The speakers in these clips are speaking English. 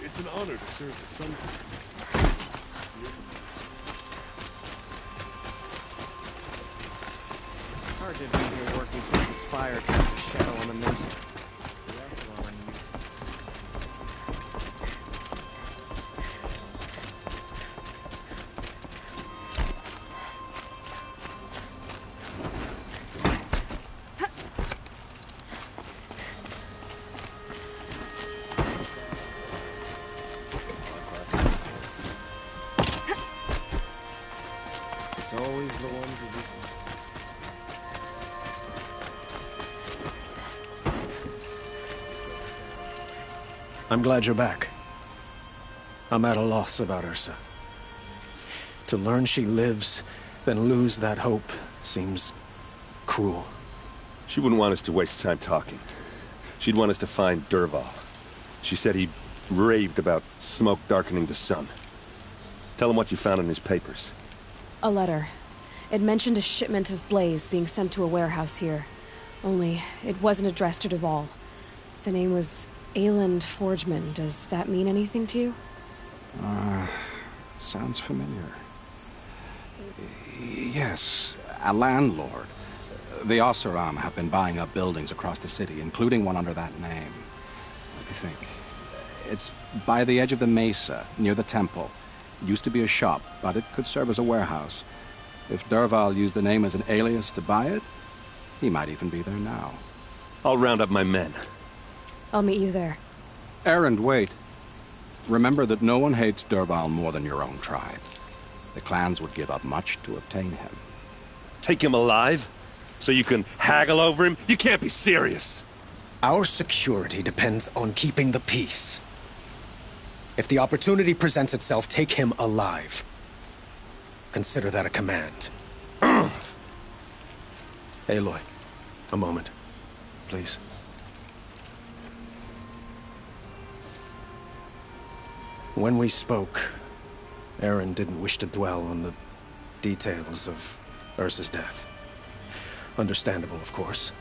It's an honor to serve the Sun King. Hard to be here working since the spire casts a shadow on the mesa. It's always the ones who do. I'm glad you're back. I'm at a loss about Ursa. To learn she lives, then lose that hope, seems cruel. She wouldn't want us to waste time talking. She'd want us to find Dervahl. She said he raved about smoke darkening the sun. Tell him what you found in his papers. A letter. It mentioned a shipment of blaze being sent to a warehouse here. Only, it wasn't addressed to Dervahl. The name was Ayland Forgeman. Does that mean anything to you? Sounds familiar. Yes, a landlord. The Oseram have been buying up buildings across the city, including one under that name. Let me think. It's by the edge of the mesa, near the temple. Used to be a shop, but it could serve as a warehouse. If Dervahl used the name as an alias to buy it, he might even be there now. I'll round up my men. I'll meet you there. Erend, wait. Remember that no one hates Dervahl more than your own tribe. The clans would give up much to obtain him. Take him alive? So you can haggle over him? You can't be serious. Our security depends on keeping the peace. If the opportunity presents itself, take him alive. Consider that a command. Aloy, a moment, please. When we spoke, Erend didn't wish to dwell on the details of Ursa's death. Understandable, of course.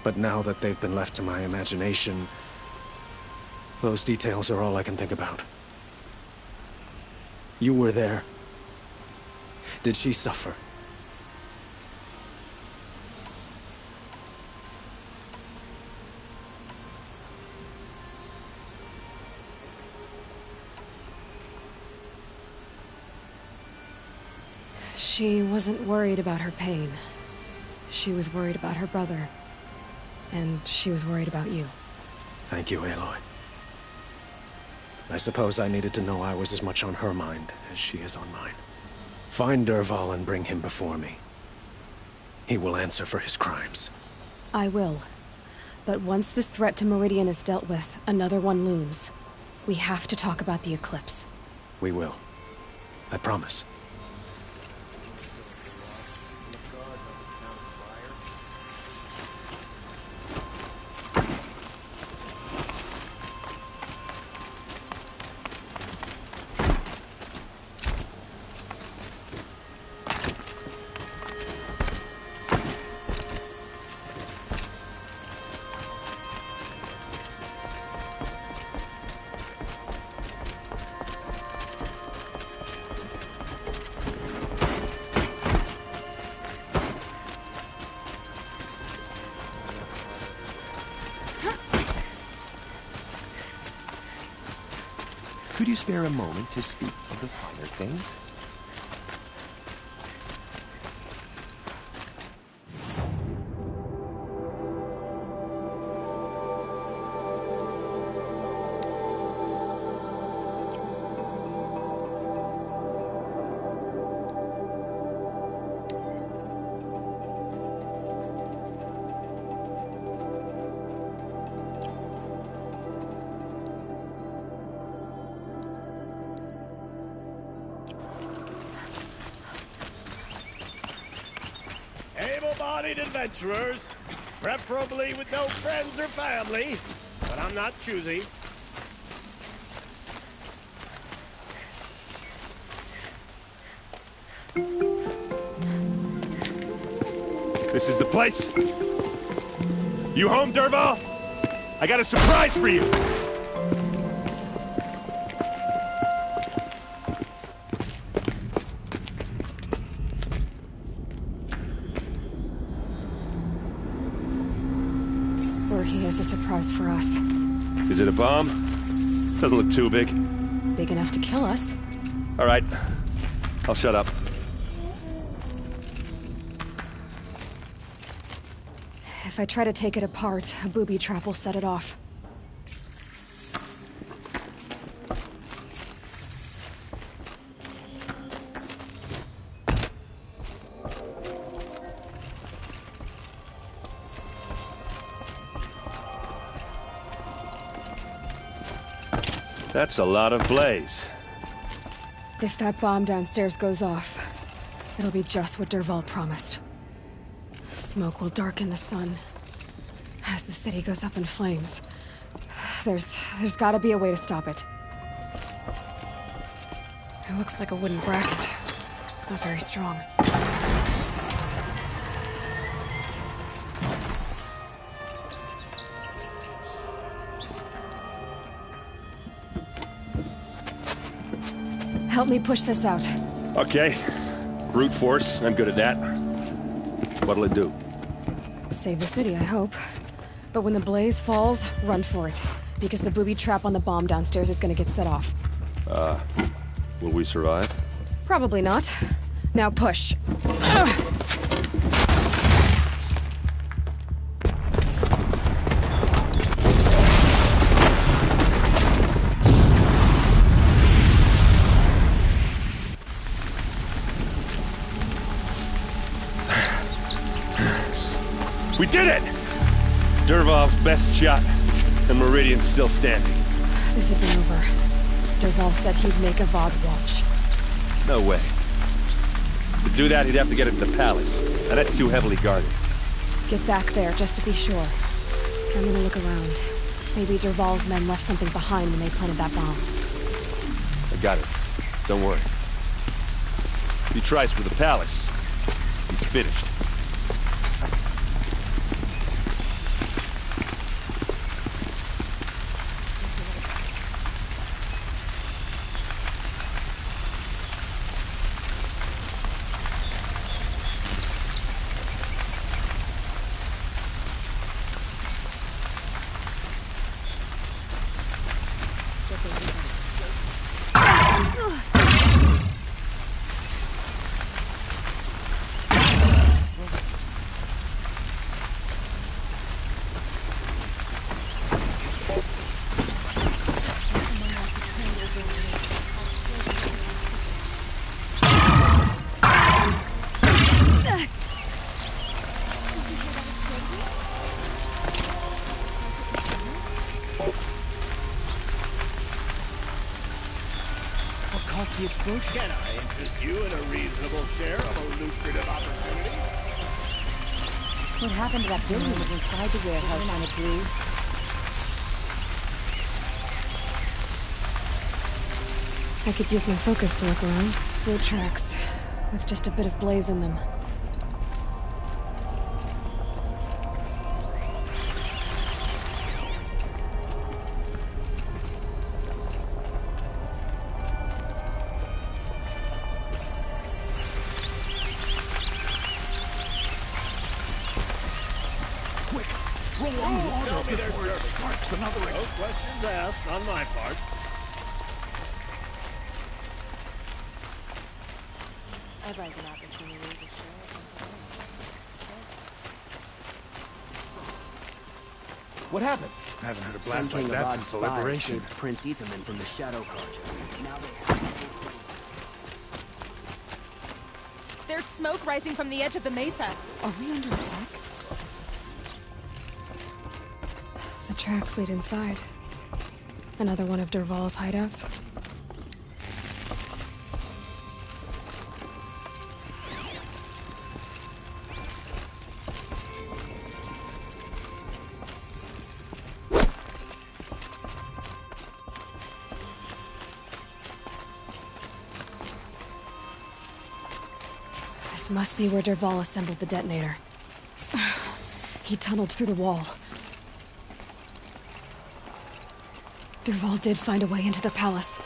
But now that they've been left to my imagination, those details are all I can think about. You were there. Did she suffer? She wasn't worried about her pain. She was worried about her brother. And she was worried about you. Thank you, Aloy. I suppose I needed to know I was as much on her mind as she is on mine. Find Dervahl and bring him before me. He will answer for his crimes. I will. But once this threat to Meridian is dealt with, another one looms. We have to talk about the eclipse. We will. I promise. Could you spare a moment to speak of the finer things? Able-bodied adventurers, preferably with no friends or family, but I'm not choosy. This is the place? You home, Dervahl? I got a surprise for you! He has a surprise for us. Is it a bomb? Doesn't look too big. Big enough to kill us. All right. I'll shut up. If I try to take it apart, a booby trap will set it off. That's a lot of blaze. If that bomb downstairs goes off, it'll be just what Dervahl promised. Smoke will darken the sun. As the city goes up in flames, there's gotta be a way to stop it. It looks like a wooden bracket. Not very strong. Help me push this out. Okay. Brute force, I'm good at that. What'll it do? Save the city, I hope. But when the blaze falls, run for it. Because the booby trap on the bomb downstairs is gonna get set off. Will we survive? Probably not. Now push. We did it! Dervahl's best shot, and Meridian's still standing. This isn't over. Dervahl said he'd make a Avad watch. No way. To do that, he'd have to get into the palace, and that's too heavily guarded. Get back there, just to be sure. I'm gonna look around. Maybe Dervahl's men left something behind when they planted that bomb. I got it. Don't worry. If he tries for the palace, he's finished. The explosion. Can I interest you in a reasonable share of a lucrative opportunity? What happened to that building was inside the warehouse on a blue. I could use my focus to look around. Blue tracks, with just a bit of blaze in them. No questions asked on my part. I'd like an opportunity to share. What happened? I haven't heard a blast like that since the liberation. Saved Prince Itaman from the Shadow Carja. Now they have... There's smoke rising from the edge of the mesa. Are we under attack? The tracks lead inside. Another one of Dervahl's hideouts. This must be where Dervahl assembled the detonator. He tunneled through the wall. Dervahl did find a way into the palace.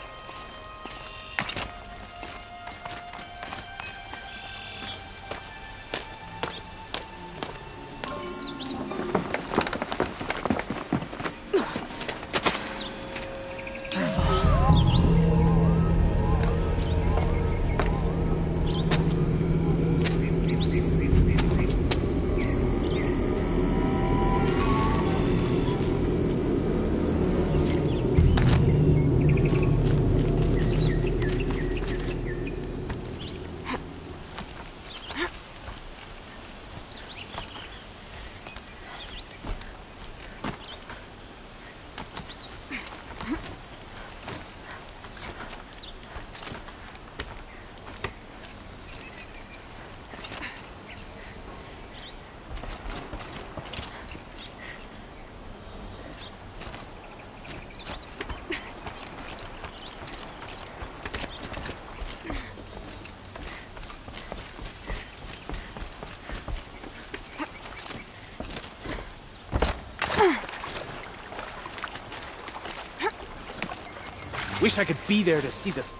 Wish I could be there to see this.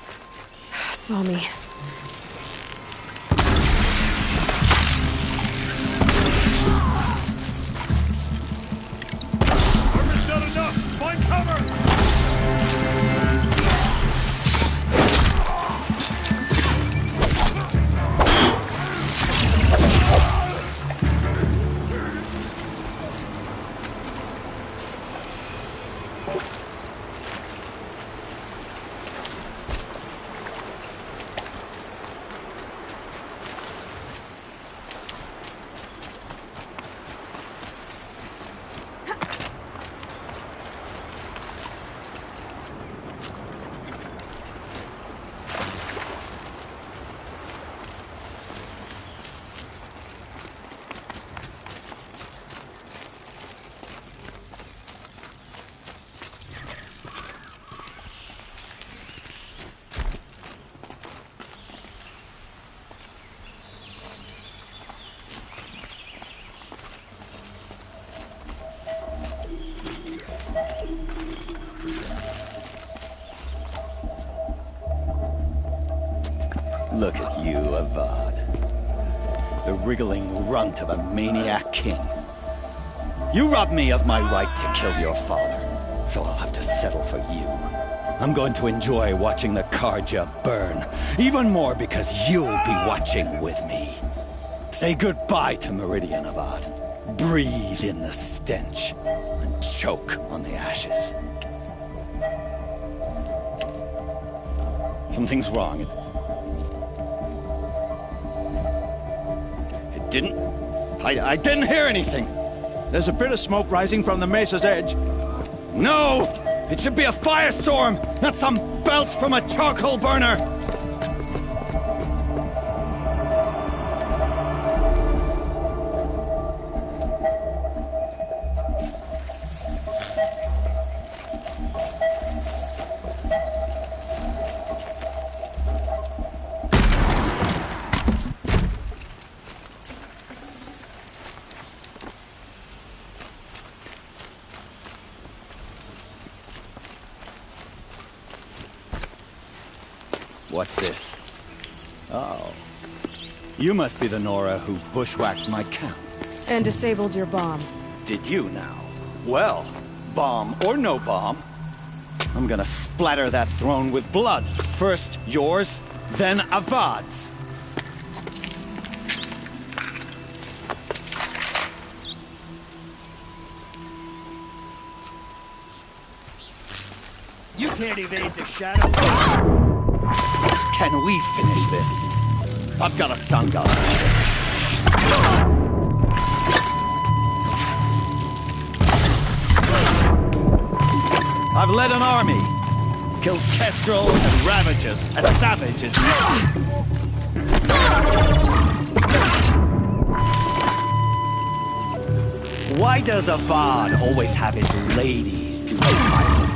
Saw me. Look at you, Avad. The wriggling runt of a maniac king. You robbed me of my right to kill your father, so I'll have to settle for you. I'm going to enjoy watching the Carja burn, even more because you'll be watching with me. Say goodbye to Meridian, Avad. Breathe in the stench, and choke on the ashes. Something's wrong. It didn't... I didn't hear anything. There's a bit of smoke rising from the mesa's edge. No! It should be a firestorm, not some belch from a charcoal burner! What's this? Oh. You must be the Nora who bushwhacked my camp. And disabled your bomb. Did you now? Well, bomb or no bomb, I'm gonna splatter that throne with blood. First yours, then Avad's. You can't evade the shadow. Can we finish this? I've got a sun gun. I've led an army. Killed kestrels and ravagers as savage as you. Why does Avad always have his ladies do the fighting?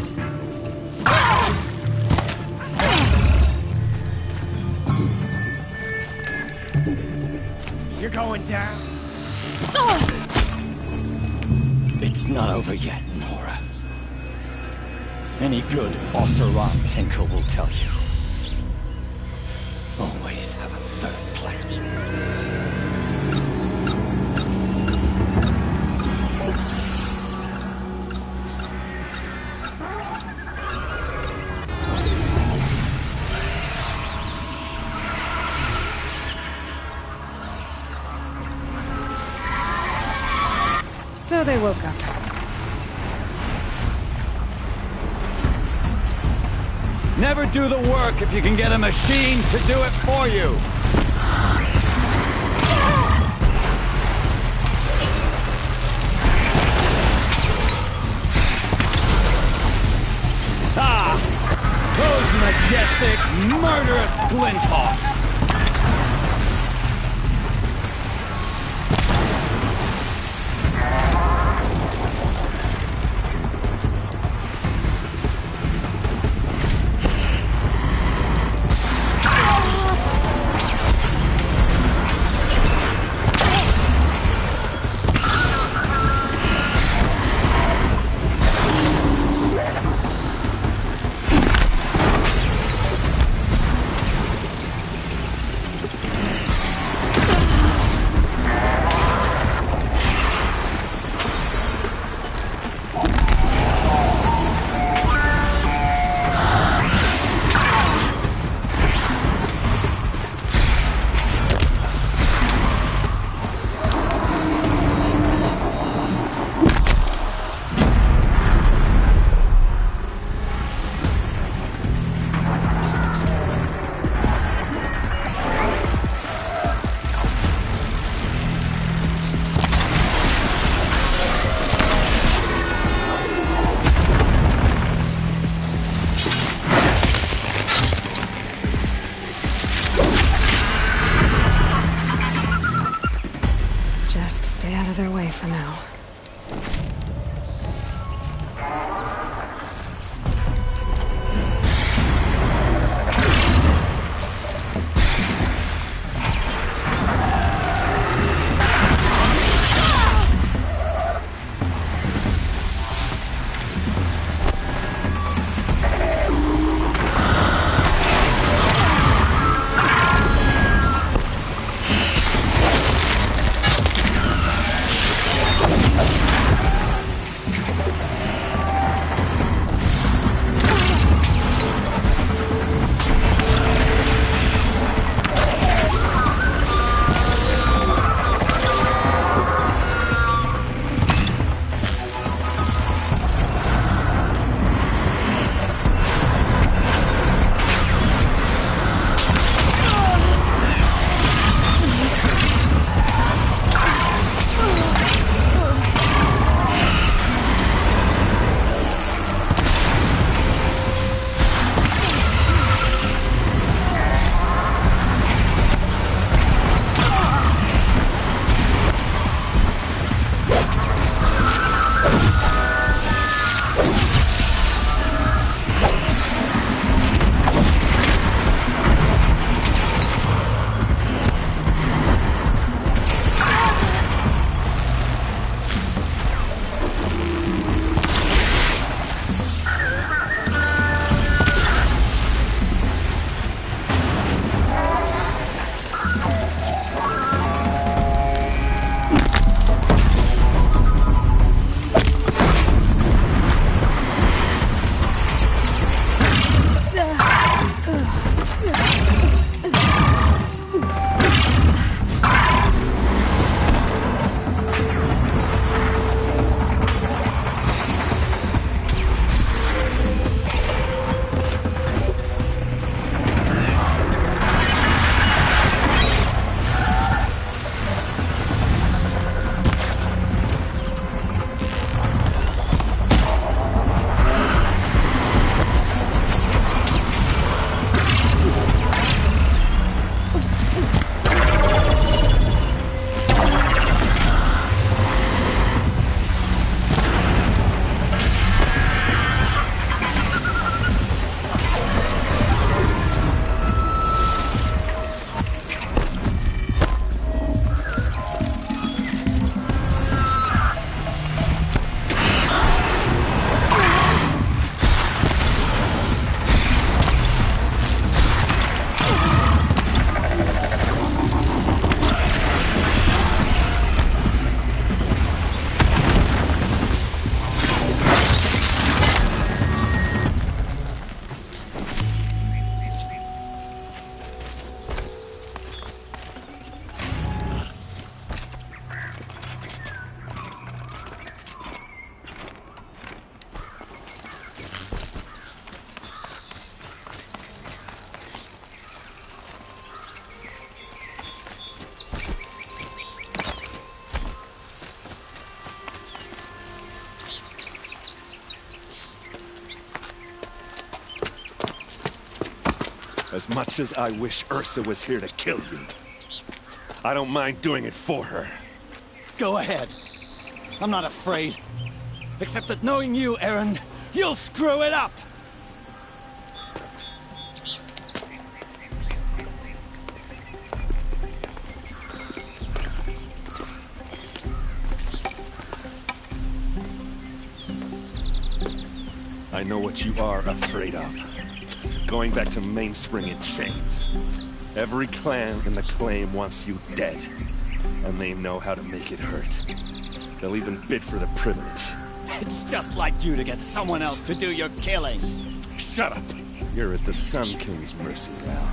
You're going down. It's not over yet, Nora. Any good Oseram tinker will tell you. Always have a third plan. So they woke up. Never do the work if you can get a machine to do it for you. Ah! Those majestic, murderous flinthawks! Their way for now. As much as I wish Ursa was here to kill you, I don't mind doing it for her. Go ahead. I'm not afraid. Except that knowing you, Erend, you'll screw it up! I know what you are afraid of. Going back to Mainspring in chains. Every clan in the claim wants you dead. And they know how to make it hurt. They'll even bid for the privilege. It's just like you to get someone else to do your killing. Shut up! You're at the Sun King's mercy now.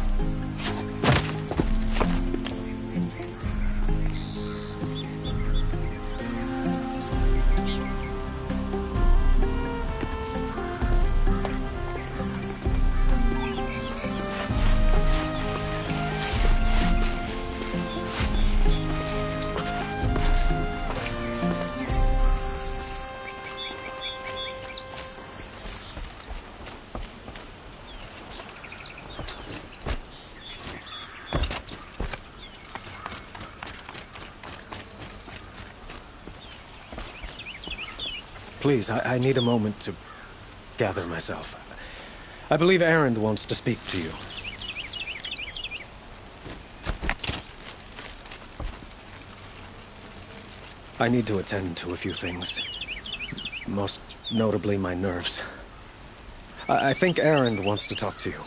Please, I need a moment to gather myself. I believe Erend wants to speak to you. I need to attend to a few things. Most notably, my nerves. I think Erend wants to talk to you.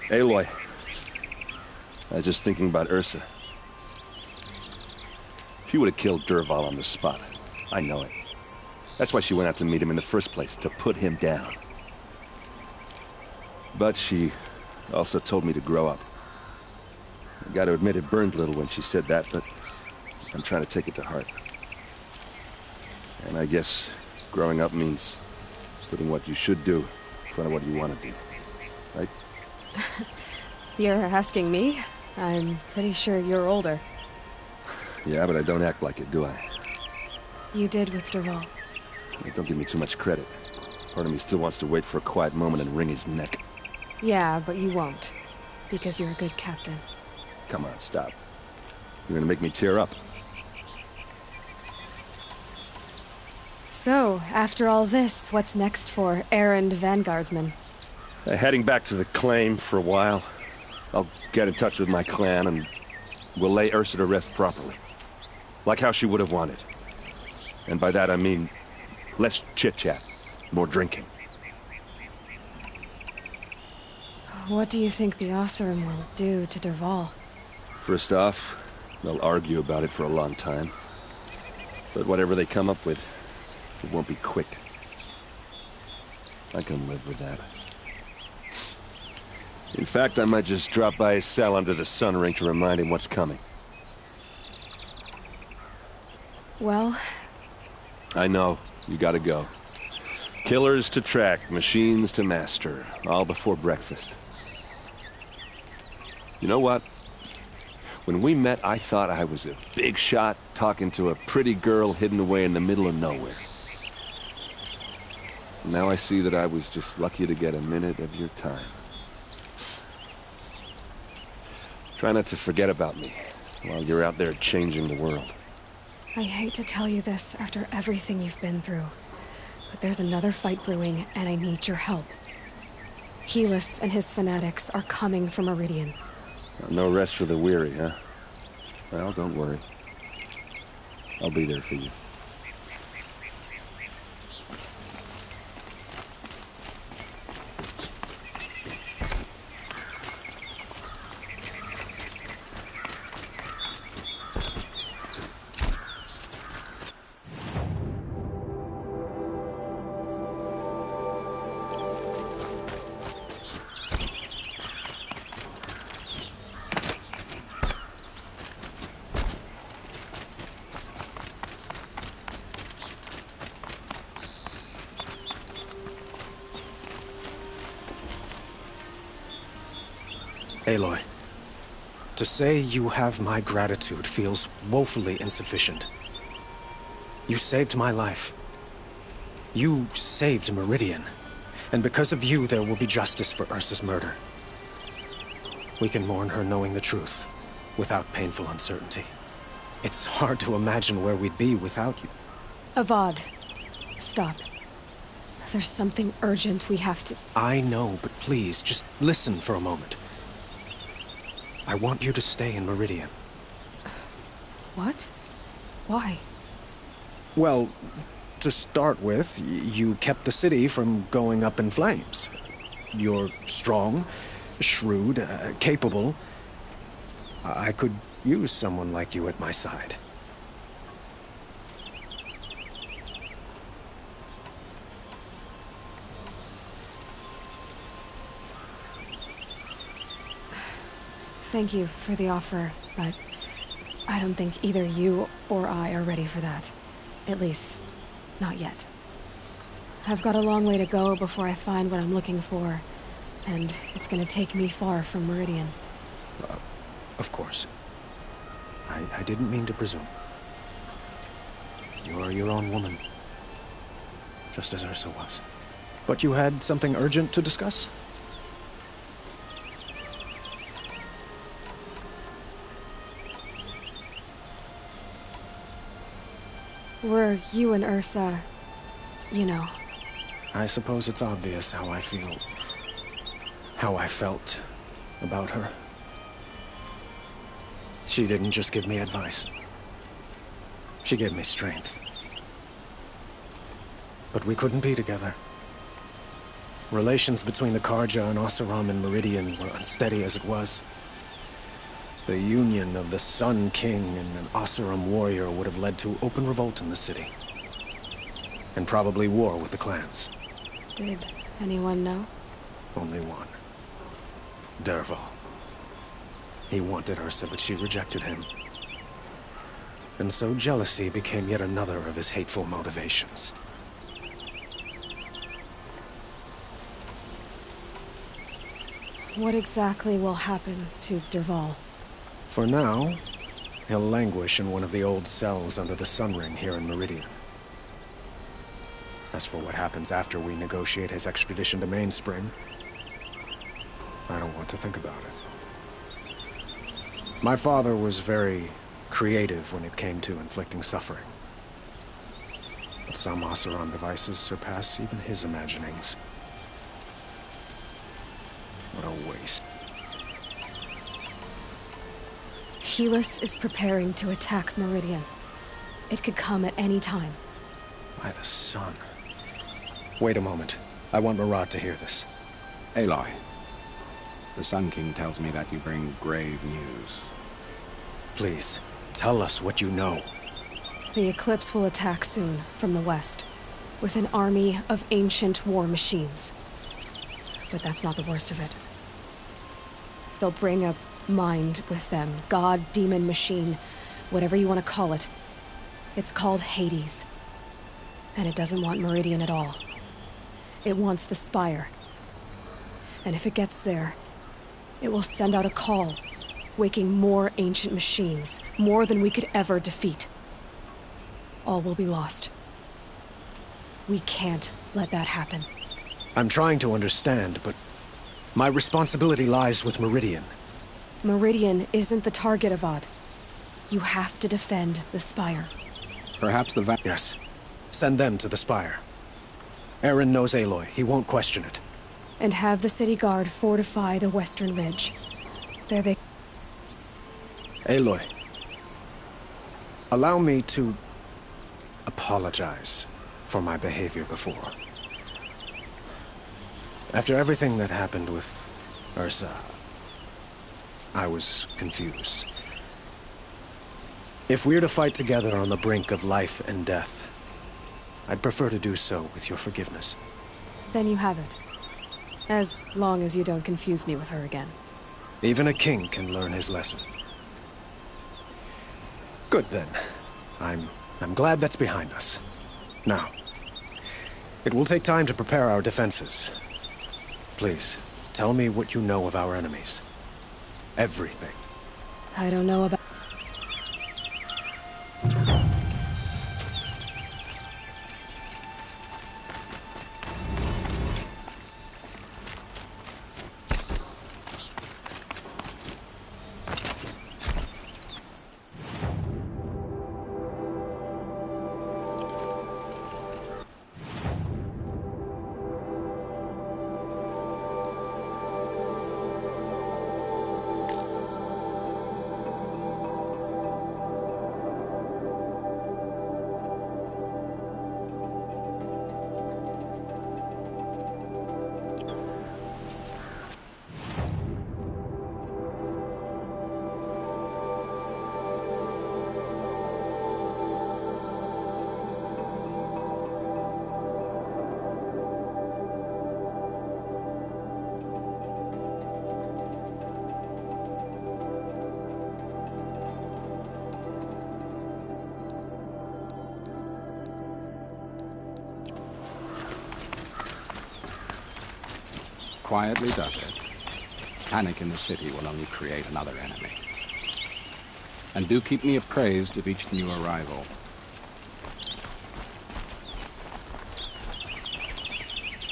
Aloy, I was just thinking about Ursa. She would have killed Dervahl on the spot. I know it. That's why she went out to meet him in the first place, to put him down. But she also told me to grow up. I gotta admit it burned a little when she said that, but I'm trying to take it to heart. And I guess growing up means putting what you should do in front of what you want to do. Right? You're asking me? I'm pretty sure you're older. Yeah, but I don't act like it, do I? You did with Dervahl. Hey, don't give me too much credit. Part of me still wants to wait for a quiet moment and wring his neck. Yeah, but you won't. Because you're a good captain. Come on, stop. You're gonna make me tear up. So, after all this, what's next for Erend Vanguardsman? Heading back to the claim for a while. I'll get in touch with my clan and we'll lay Ursa to rest properly. Like how she would have wanted. And by that I mean less chit-chat, more drinking. What do you think the Oseram will do to Dervahl? First off, they'll argue about it for a long time. But whatever they come up with, it won't be quick. I can live with that. In fact, I might just drop by his cell under the sun ring to remind him what's coming. Well? I know. You gotta go. Killers to track, machines to master. All before breakfast. You know what? When we met, I thought I was a big shot talking to a pretty girl hidden away in the middle of nowhere. Now I see that I was just lucky to get a minute of your time. Try not to forget about me while you're out there changing the world. I hate to tell you this after everything you've been through, but there's another fight brewing and I need your help. Helis and his fanatics are coming from Meridian. No rest for the weary, huh? Well, don't worry. I'll be there for you. Aloy, to say you have my gratitude feels woefully insufficient. You saved my life. You saved Meridian. And because of you, there will be justice for Ursa's murder. We can mourn her knowing the truth, without painful uncertainty. It's hard to imagine where we'd be without you. Avad, stop. There's something urgent we have to... I know, but please, just listen for a moment. I want you to stay in Meridian. What? Why? Well, to start with, you kept the city from going up in flames. You're strong, shrewd, capable. I could use someone like you at my side. Thank you for the offer, but I don't think either you or I are ready for that. At least, not yet. I've got a long way to go before I find what I'm looking for, and it's gonna take me far from Meridian. Of course. I didn't mean to presume. You're your own woman. Just as Ursa was. But you had something urgent to discuss? Were you and Ursa, you know... I suppose it's obvious how I feel. How I felt about her. She didn't just give me advice. She gave me strength. But we couldn't be together. Relations between the Carja and Oseram and Meridian were unsteady as it was. The union of the Sun King and an Oseram warrior would have led to open revolt in the city. And probably war with the clans. Did anyone know? Only one. Dervahl. He wanted Ursa, but she rejected him. And so jealousy became yet another of his hateful motivations. What exactly will happen to Dervahl? For now, he'll languish in one of the old cells under the Sun Ring here in Meridian. As for what happens after we negotiate his extradition to Mainspring, I don't want to think about it. My father was very creative when it came to inflicting suffering. But some Oseram devices surpass even his imaginings. What a waste. Helis is preparing to attack Meridian. It could come at any time. By the sun. Wait a moment. I want Marad to hear this. Aloy, the Sun King tells me that you bring grave news. Please, tell us what you know. The Eclipse will attack soon, from the west, with an army of ancient war machines. But that's not the worst of it. They'll bring a mind with them. God, demon, machine, whatever you want to call it. It's called Hades. And it doesn't want Meridian at all. It wants the Spire. And if it gets there, it will send out a call, waking more ancient machines, more than we could ever defeat. All will be lost. We can't let that happen. I'm trying to understand, but my responsibility lies with Meridian. Meridian isn't the target, Avad. You have to defend the Spire. Perhaps the Yes. Send them to the Spire. Eren knows Aloy. He won't question it. And have the city guard fortify the western ridge. There they... Aloy. Allow me to apologize for my behavior before. After everything that happened with Ursa, I was confused. If we're to fight together on the brink of life and death, I'd prefer to do so with your forgiveness. Then you have it. As long as you don't confuse me with her again. Even a king can learn his lesson. Good then. I'm glad that's behind us. Now, it will take time to prepare our defenses. Please, tell me what you know of our enemies. Everything. I don't know about... Quietly does it. Panic in the city will only create another enemy. And do keep me appraised of each new arrival.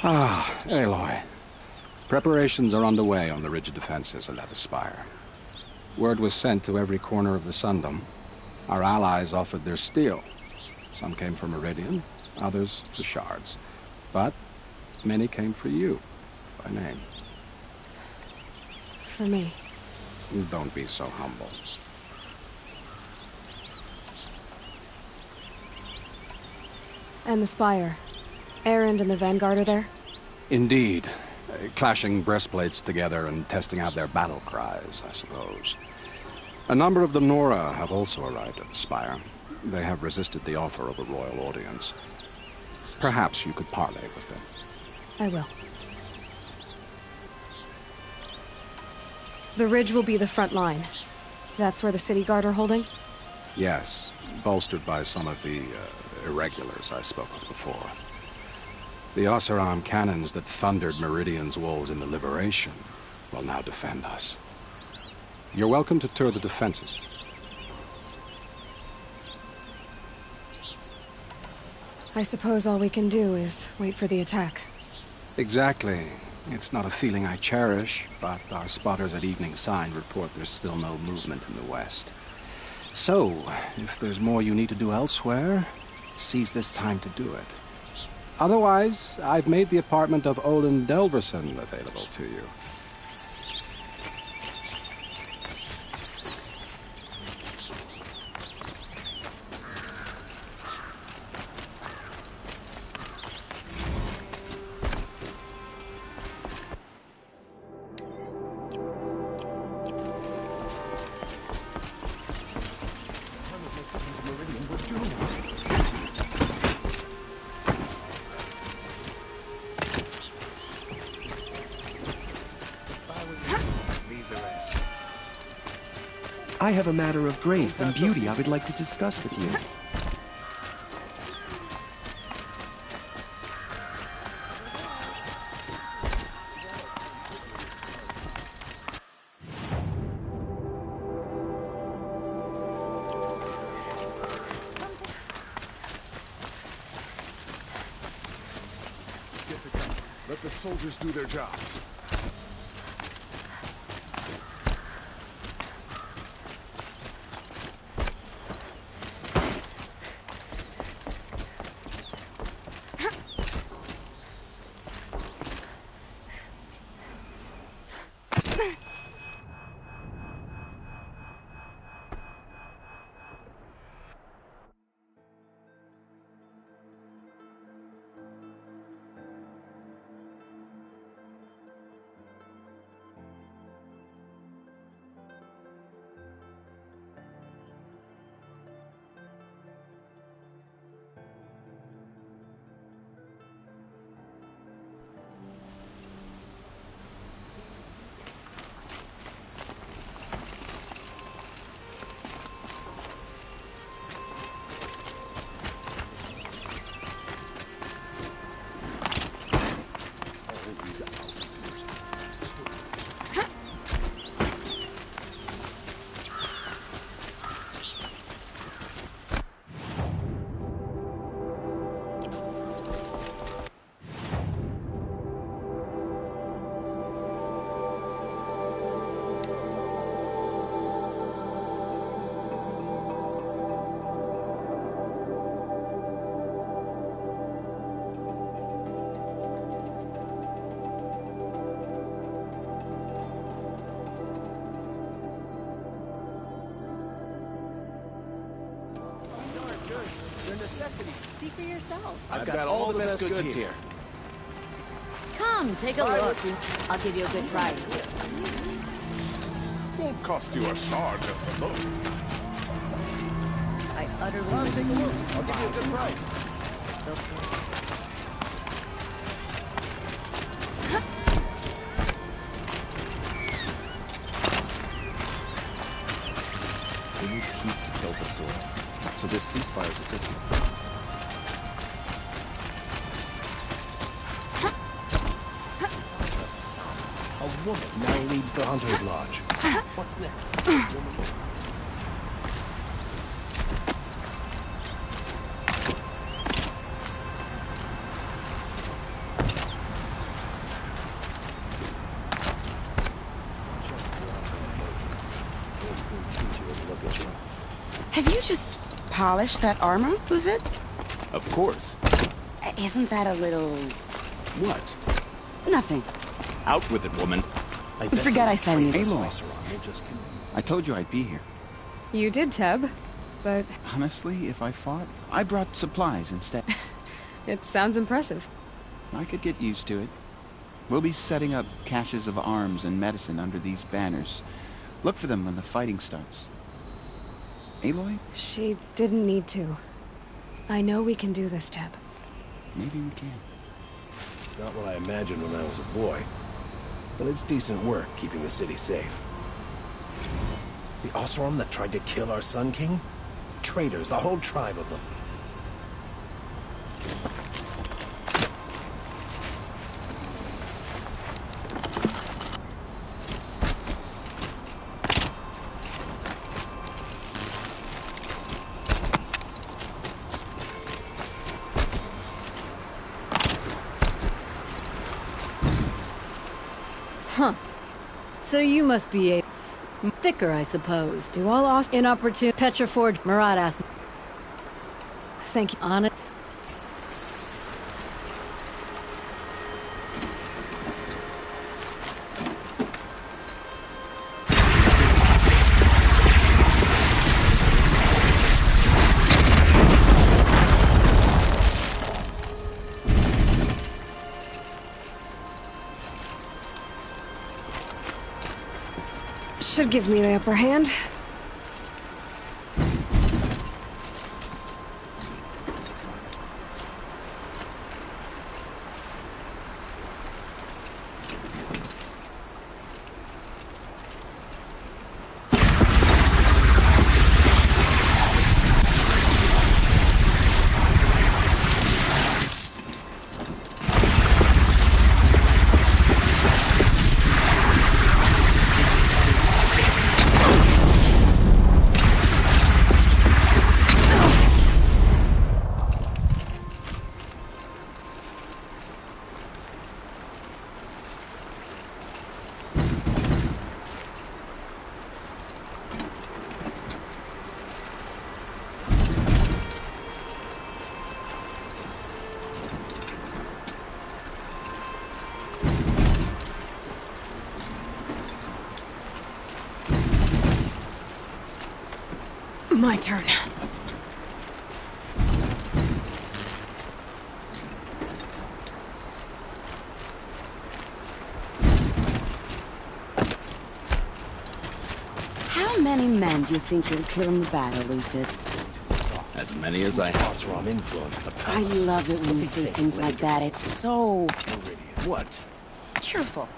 Ah, Aloy. Preparations are underway on the rigid defenses at the Spire. Word was sent to every corner of the Sundom. Our allies offered their steel. Some came for Meridian, others for shards. But many came for you. By name. For me. Don't be so humble. And the Spire. Erend and the Vanguard are there? Indeed. Clashing breastplates together and testing out their battle cries, I suppose. A number of the Nora have also arrived at the Spire. They have resisted the offer of a royal audience. Perhaps you could parley with them. I will. The ridge will be the front line. That's where the city guard are holding? Yes, bolstered by some of the irregulars I spoke of before. The Oseram cannons that thundered Meridian's walls in the Liberation will now defend us. You're welcome to tour the defenses. I suppose all we can do is wait for the attack. Exactly. It's not a feeling I cherish, but our spotters at Evening Sign report there's still no movement in the west. So, if there's more you need to do elsewhere, seize this time to do it. Otherwise, I've made the apartment of Olin Delverson available to you. I have a matter of grace and beauty I would like to discuss with you. Let the soldiers do their jobs. necessities. See for yourself. I've got all the best goods here. Come, take a look. I'll give you a good price. Won't cost you a shard just to look. I utterly Come, take a look. refuse I'll to give you a buy good them. price. We need peace to kill the sword. So this ceasefire is a tissue. A woman now leads the Hunter's Lodge. What's next? Have you just polished that armor, Buvit? Of course. Isn't that a little... What? nothing? Out with it, woman. I forgot I said anything. Aloy. I told you I'd be here. You did, Teb, but Honestly, if I fought, I brought supplies instead. it sounds impressive. I could get used to it. We'll be setting up caches of arms and medicine under these banners. Look for them when the fighting starts. Aloy? She didn't need to. I know we can do this, Teb. Maybe we can. It's not what I imagined when I was a boy. But it's decent work keeping the city safe. The Oseram that tried to kill our Sun King? Traitors, the whole tribe of them. Huh. So you must be a thicker, I suppose. Do all inopportune Petroforge Maradas. Thank you, on it. Should give me the upper hand. My turn. How many men do you think you'll kill in the battle, Lufit? As many as I have. Oseram influenced the I love it when you say things like that. It's so... What? cheerful.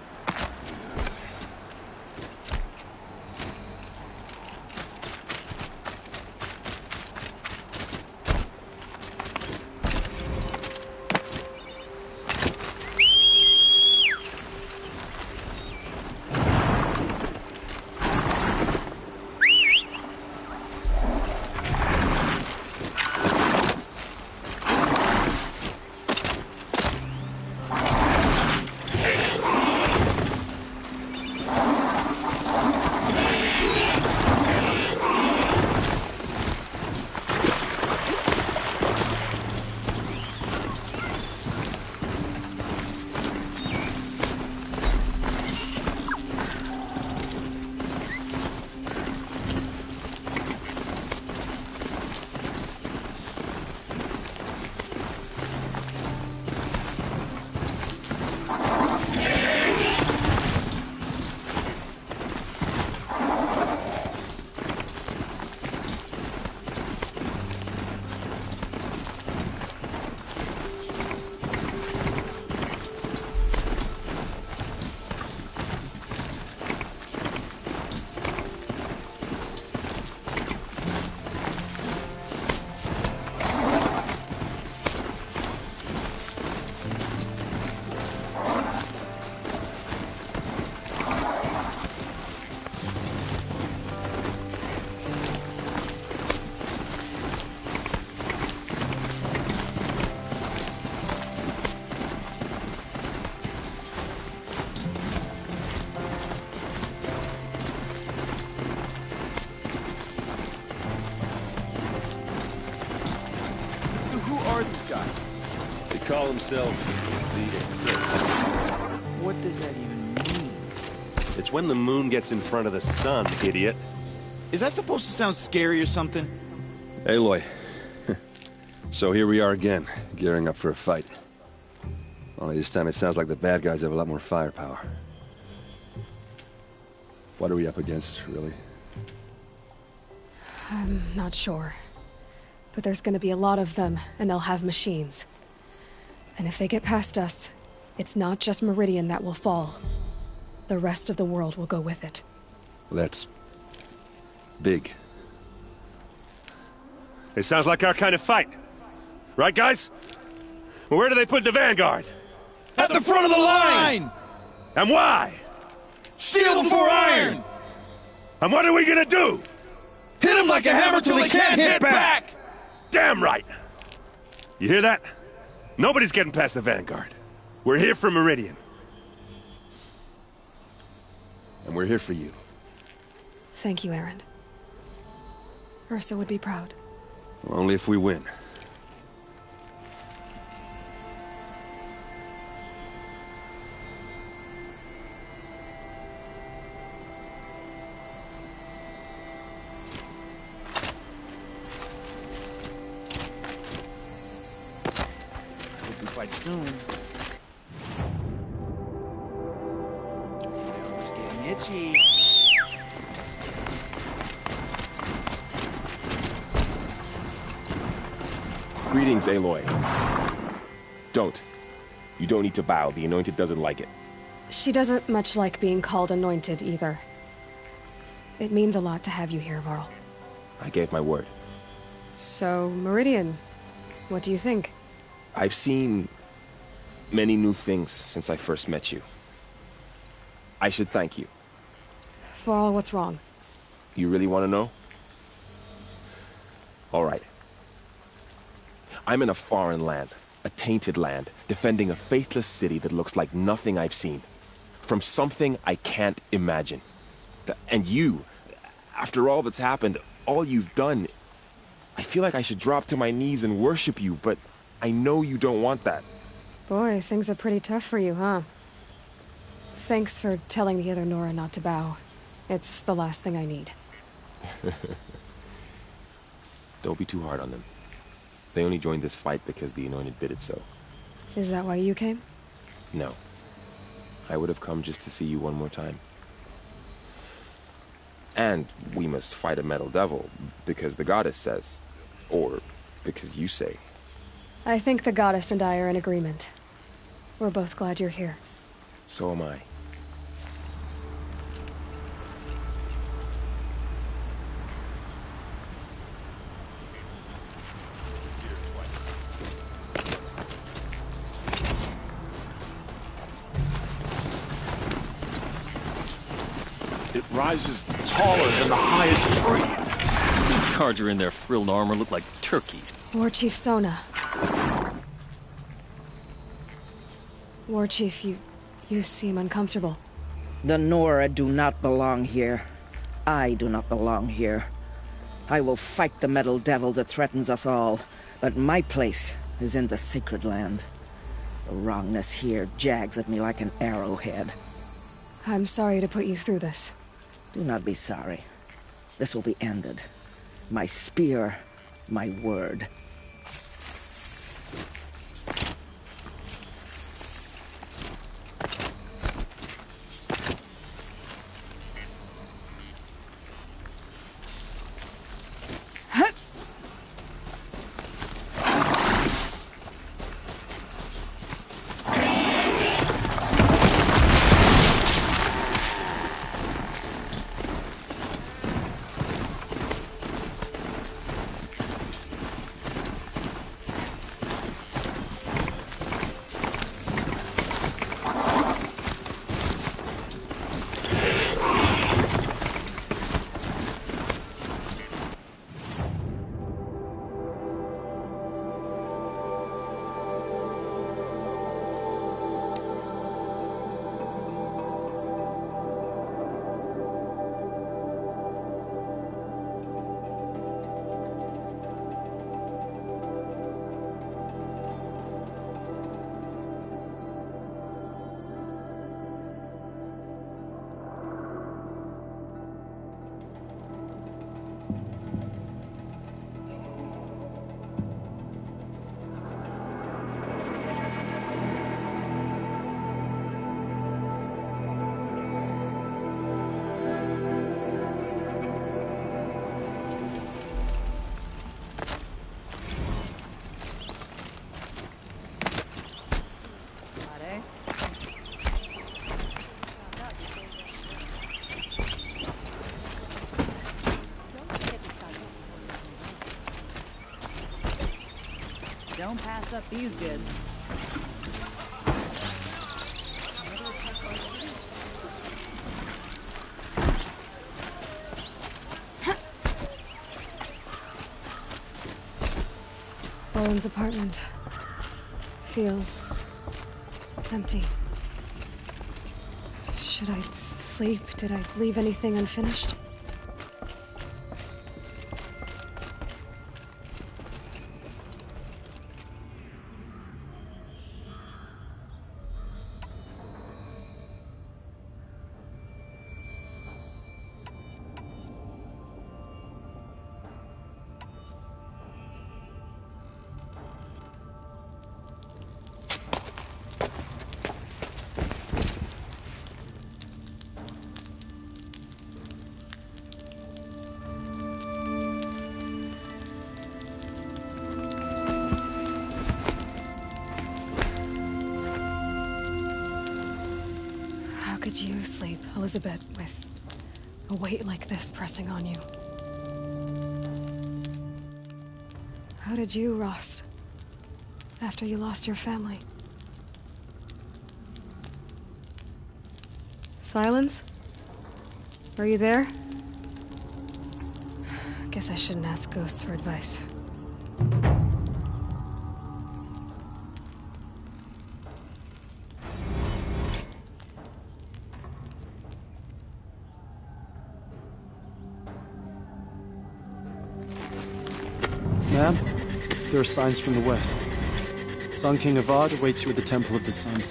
are these guys? They call themselves the Eclipse. What does that even mean? It's when the moon gets in front of the sun, idiot. Is that supposed to sound scary or something? Aloy. So here we are again, gearing up for a fight. Only this time it sounds like the bad guys have a lot more firepower. What are we up against, really? I'm not sure. But there's gonna be a lot of them, and they'll have machines. And if they get past us, it's not just Meridian that will fall. The rest of the world will go with it. That's big. It sounds like our kind of fight. Right, guys? Well, where do they put the Vanguard? At the front of the line! And why? Steel before iron! And what are we gonna do? Hit them like a hammer till they can't hit back! Damn right! You hear that? Nobody's getting past the Vanguard. We're here for Meridian. And we're here for you. Thank you, Erend. Ursa would be proud. Well, only if we win. Quite soon. It's getting itchy. Greetings, Aloy. Don't. You don't need to bow. The Anointed doesn't like it. She doesn't much like being called Anointed, either. It means a lot to have you here, Varl. I gave my word. So, Meridian, what do you think? I've seen many new things since I first met you. I should thank you. Varl, what's wrong? You really want to know? All right. I'm in a foreign land, a tainted land, defending a faithless city that looks like nothing I've seen. From something I can't imagine. And you, after all that's happened, all you've done, I feel like I should drop to my knees and worship you, but I know you don't want that. Boy, things are pretty tough for you, huh? Thanks for telling the other Nora not to bow. It's the last thing I need. Don't be too hard on them. They only joined this fight because the Anointed bid it so. Is that why you came? No. I would have come just to see you one more time. And we must fight a metal devil, because the goddess says. Or because you say. I think the goddess and I are in agreement. We're both glad you're here. So am I. It rises taller than the highest tree. These guards are in their frilled armor look like turkeys. War Chief Sona. War Chief, you seem uncomfortable. The Nora do not belong here. I do not belong here. I will fight the metal devil that threatens us all, but my place is in the sacred land. The wrongness here jags at me like an arrowhead. I'm sorry to put you through this. Do not be sorry. This will be ended. My spear, my word. Don't pass up these goods. Owen's apartment feels empty. Should I sleep? Did I leave anything unfinished? How could you sleep, Elizabeth, with a weight like this pressing on you? How did you, Rost, after you lost your family? Silence? Are you there? Guess I shouldn't ask ghosts for advice. Ma'am, there are signs from the west. Sun King Avad awaits you at the Temple of the Sun.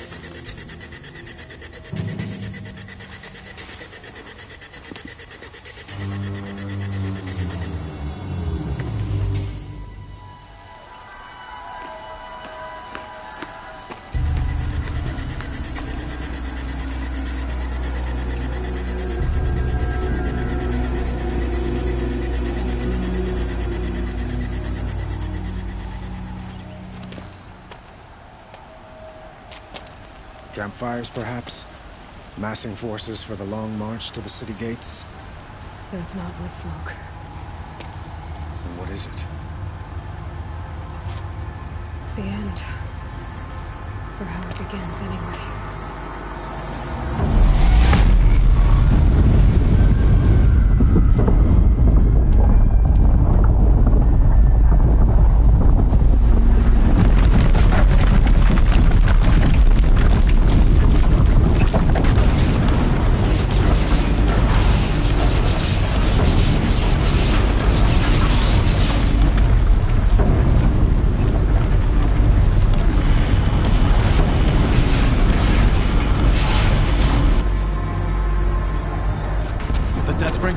Campfires, perhaps? Massing forces for the long march to the city gates? That's not with smoke. And what is it? The end. Or how it begins, anyway.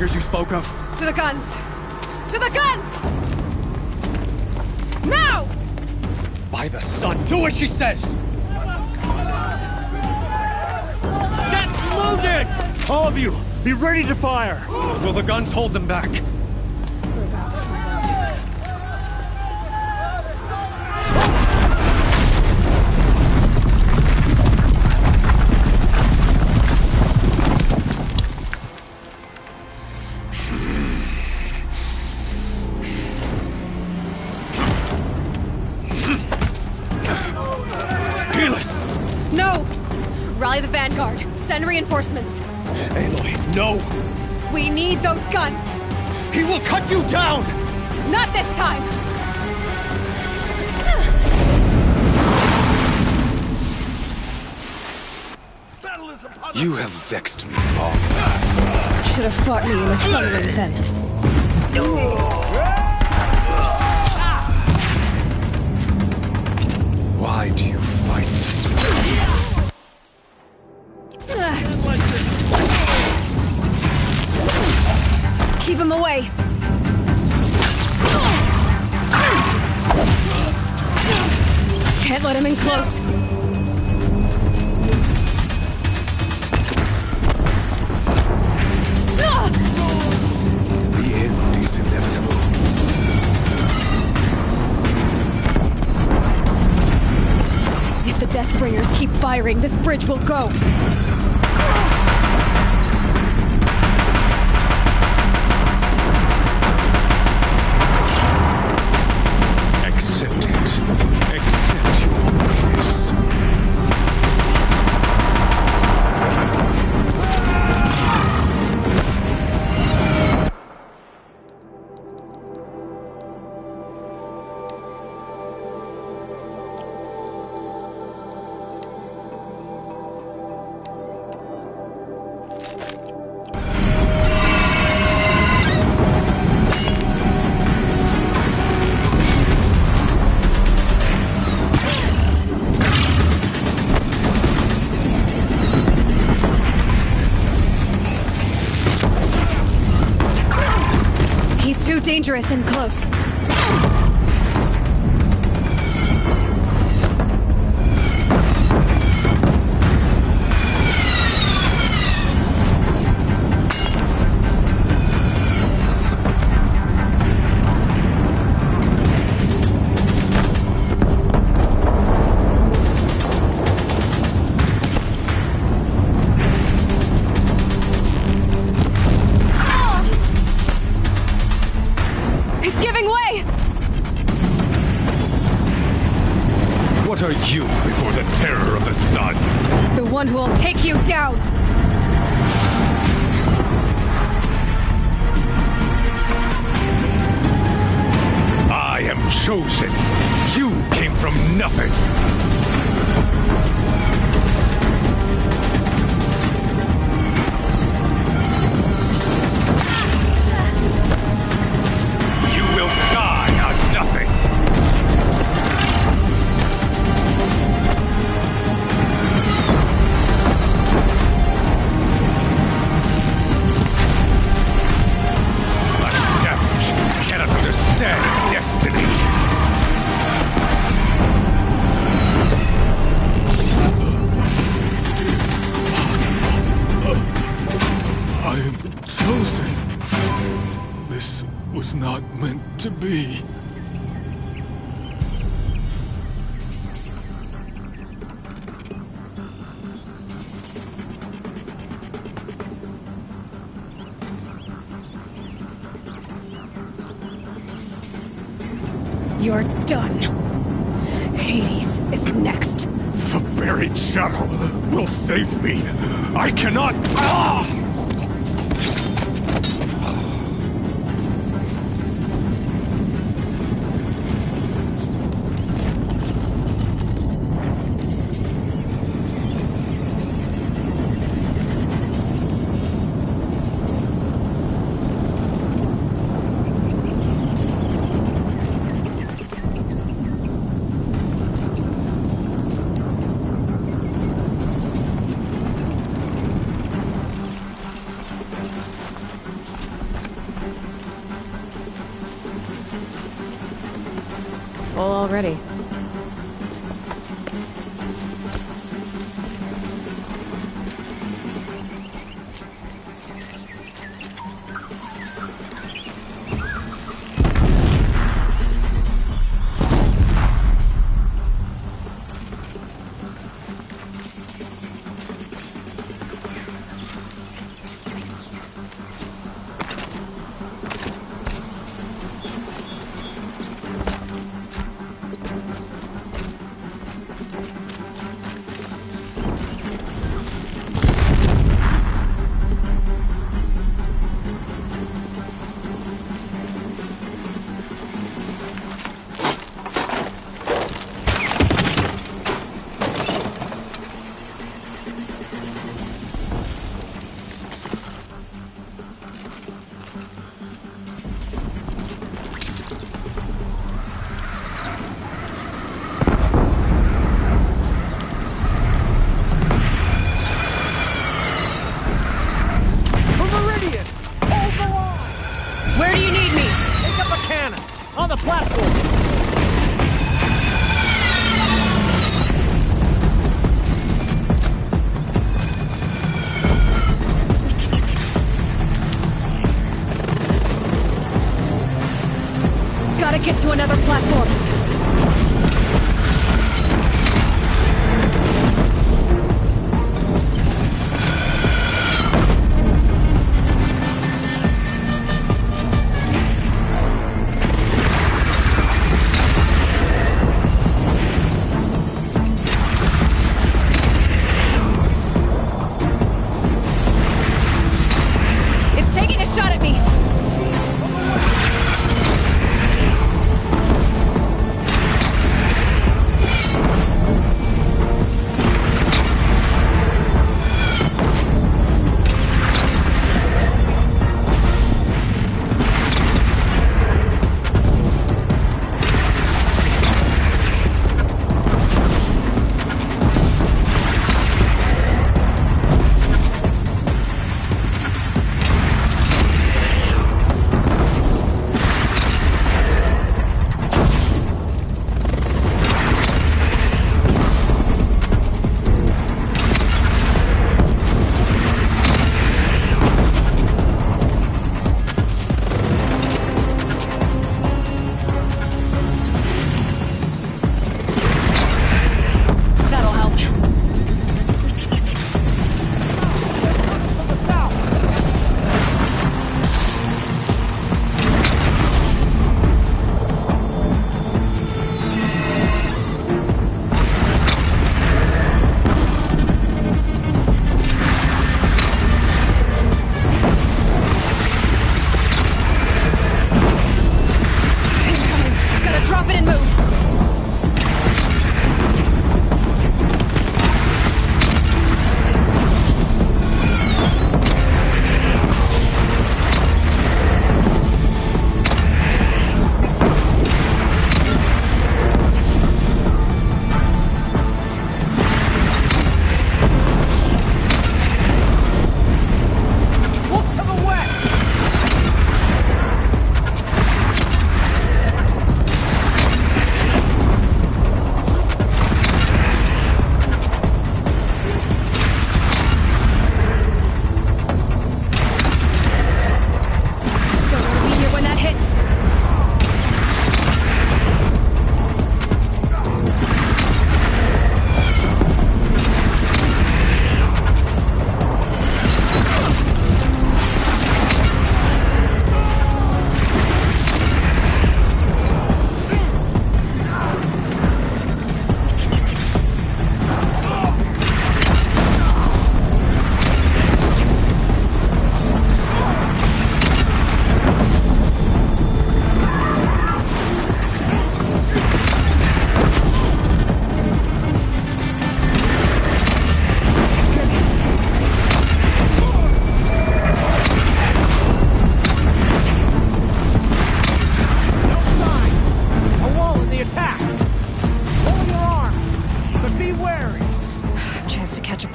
You spoke of? To the guns! To the guns! Now! By the sun, do as she says! Set loaded! All of you, be ready to fire! Will the guns hold them back? We're about to find out. Rally the vanguard. Send reinforcements. Aloy, no! We need those guns! He will cut you down! Not this time! You have vexed me long. Should have fought me in the sunlight then. Why do you fight this way? Keep him away! Can't let him in close. The end is inevitable. If the Deathbringers keep firing, this bridge will go. Accept it. dangerous and close. What are you before the terror of the sun? The one who will take you down! I am chosen. You came from nothing. You will die on nothing. Not meant to be. You're done. Hades is next. The buried shadow will save me. I cannot. Full already. On the platform! Gotta get to another platform.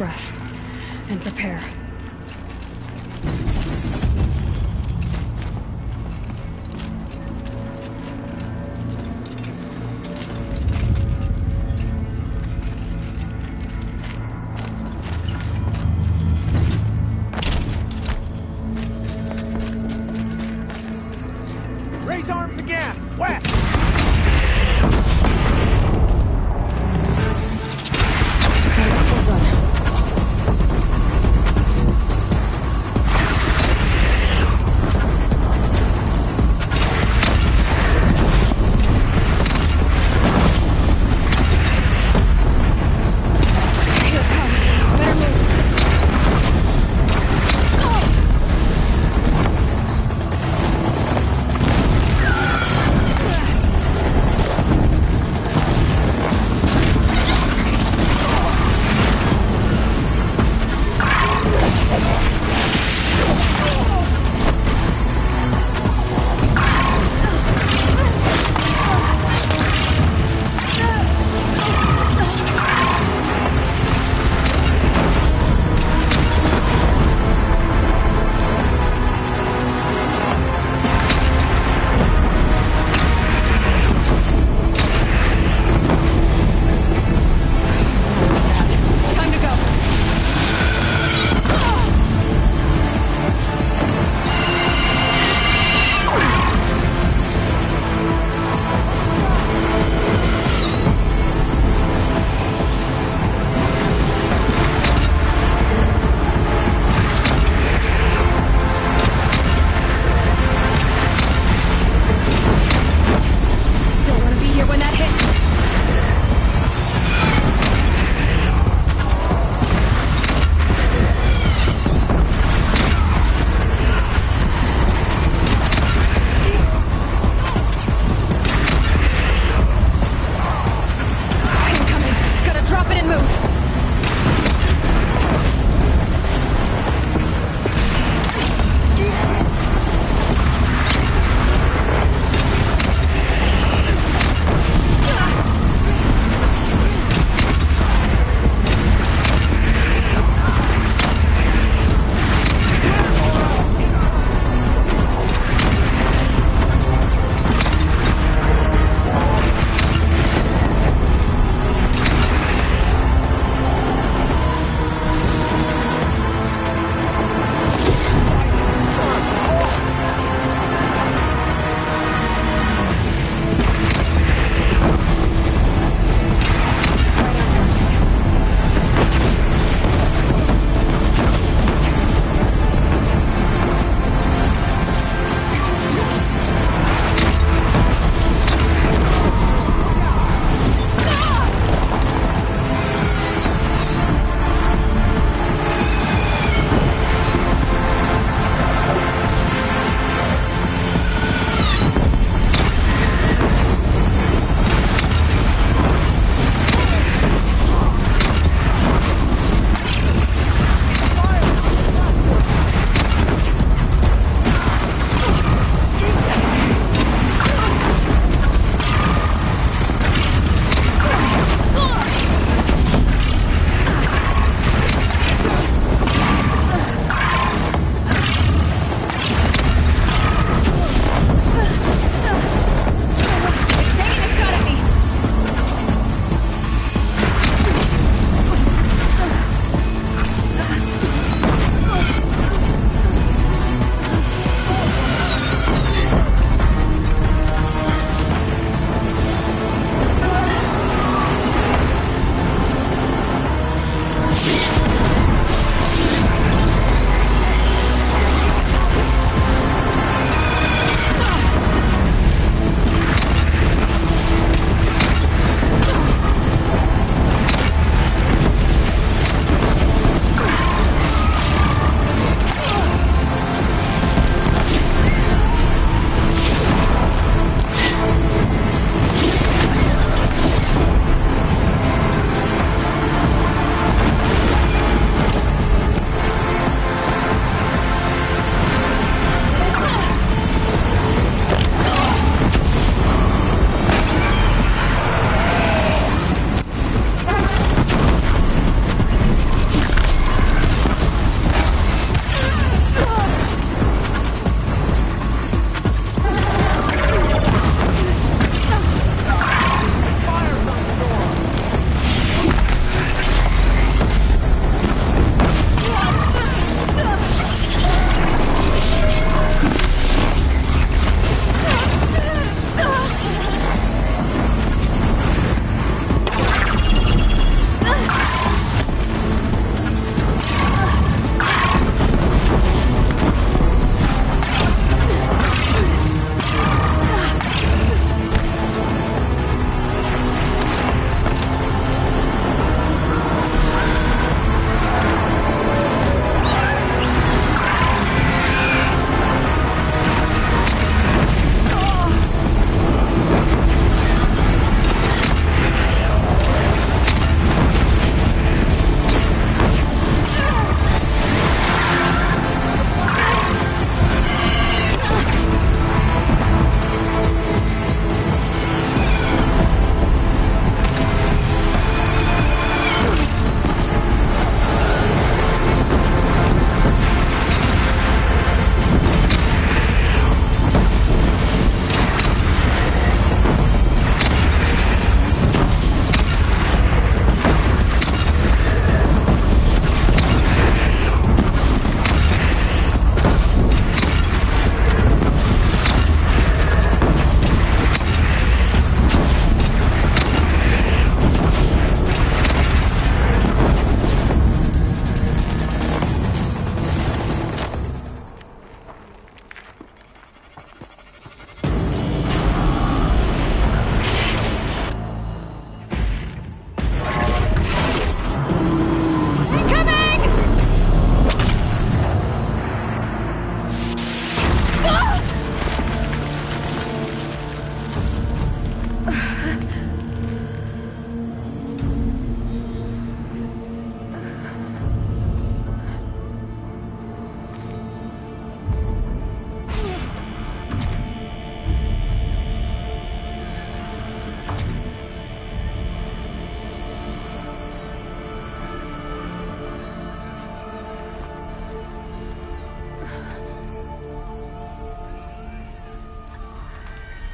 breath and prepare. Raise arms again! West!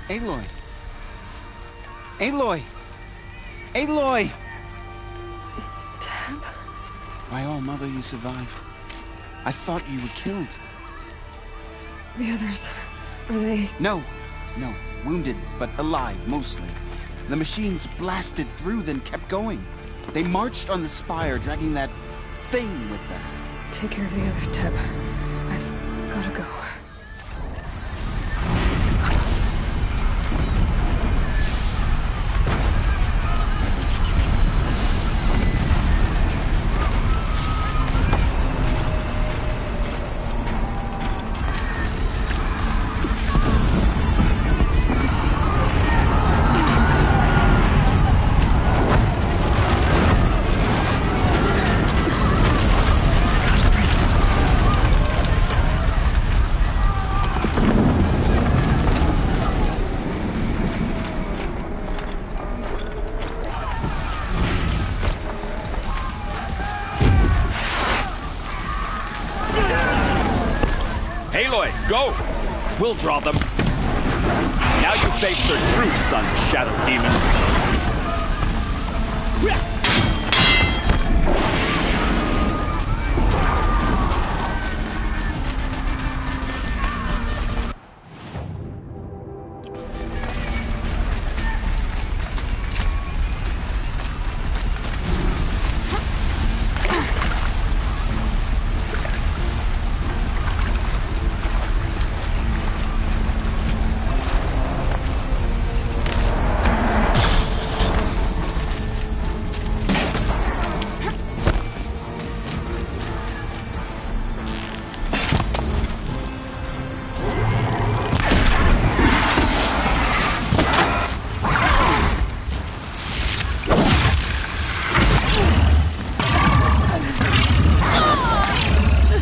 Aloy! Aloy! Aloy! Teb? By all, Mother, you survived. I thought you were killed. The others, are they... No. Wounded, but alive, mostly. The machines blasted through, then kept going. They marched on the spire, dragging that thing with them. Take care of the others, Teb. I've gotta go. Aloy, go! We'll draw them. Now you face their true son, Shadow Demons.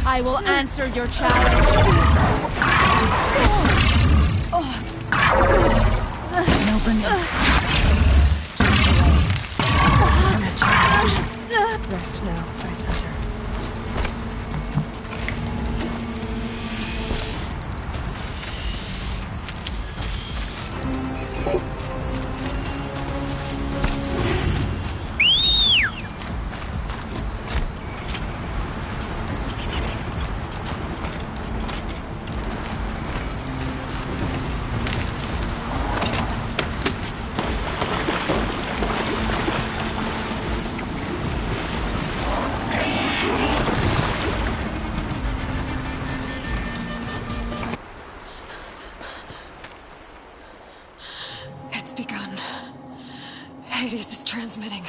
I will answer your challenge. Rest now, Ice Hunter. It's begun. Hades is transmitting.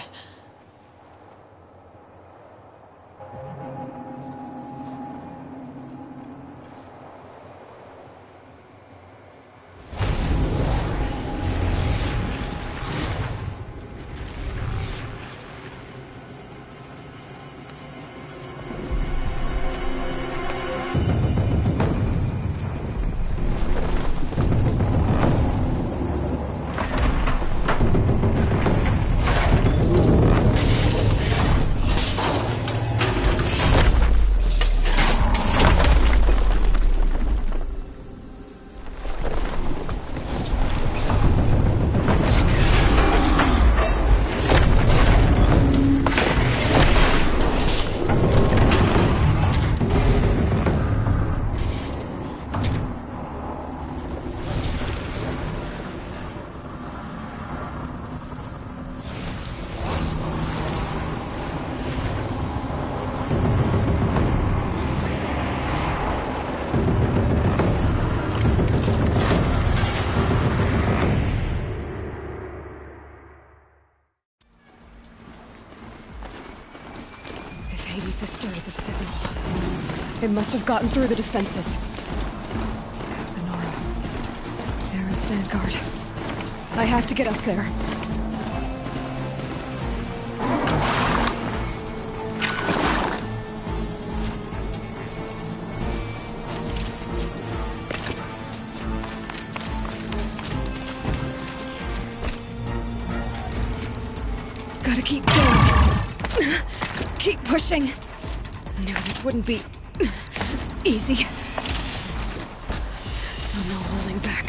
Hades has started the signal. It must have gotten through the defenses. The Nora. Aaron's vanguard. I have to get up there. Gotta keep going. Keep pushing. Knew this wouldn't be easy. So no holding back.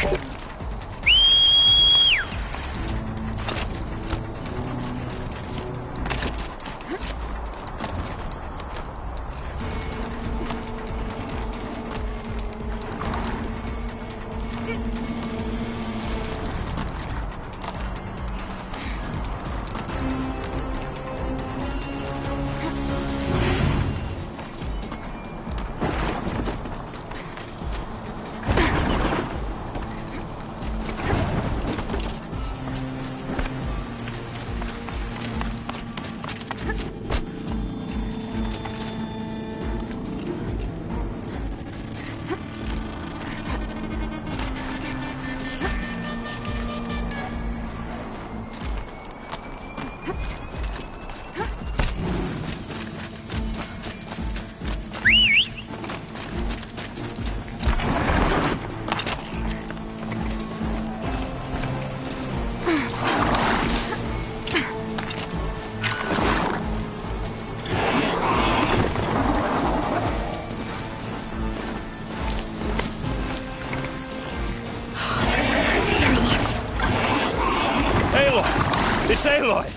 Aloy!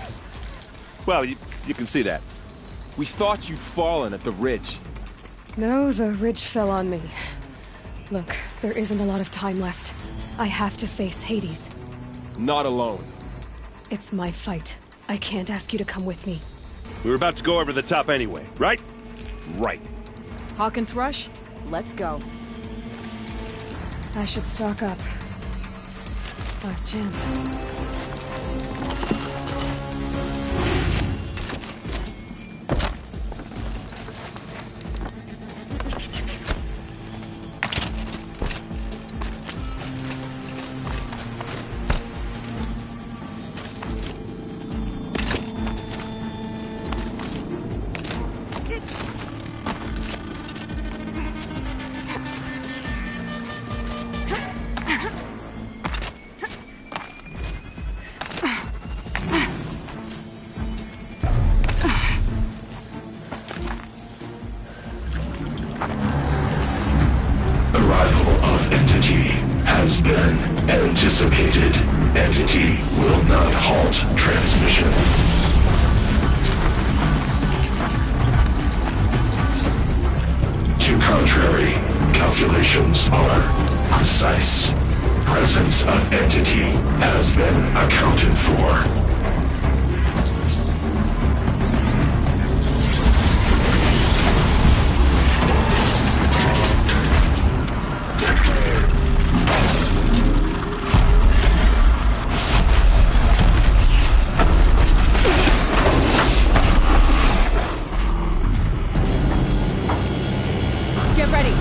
Well, you can see that. We thought you'd fallen at the ridge. No, the ridge fell on me. Look, there isn't a lot of time left. I have to face Hades. Not alone. It's my fight. I can't ask you to come with me. We were about to go over the top anyway, right? Right. Hawk and Thrush, let's go. I should stock up. Last chance. Has been anticipated. Entity will not halt transmission. To contrary, calculations are precise. Presence of entity has been accounted for. Get ready.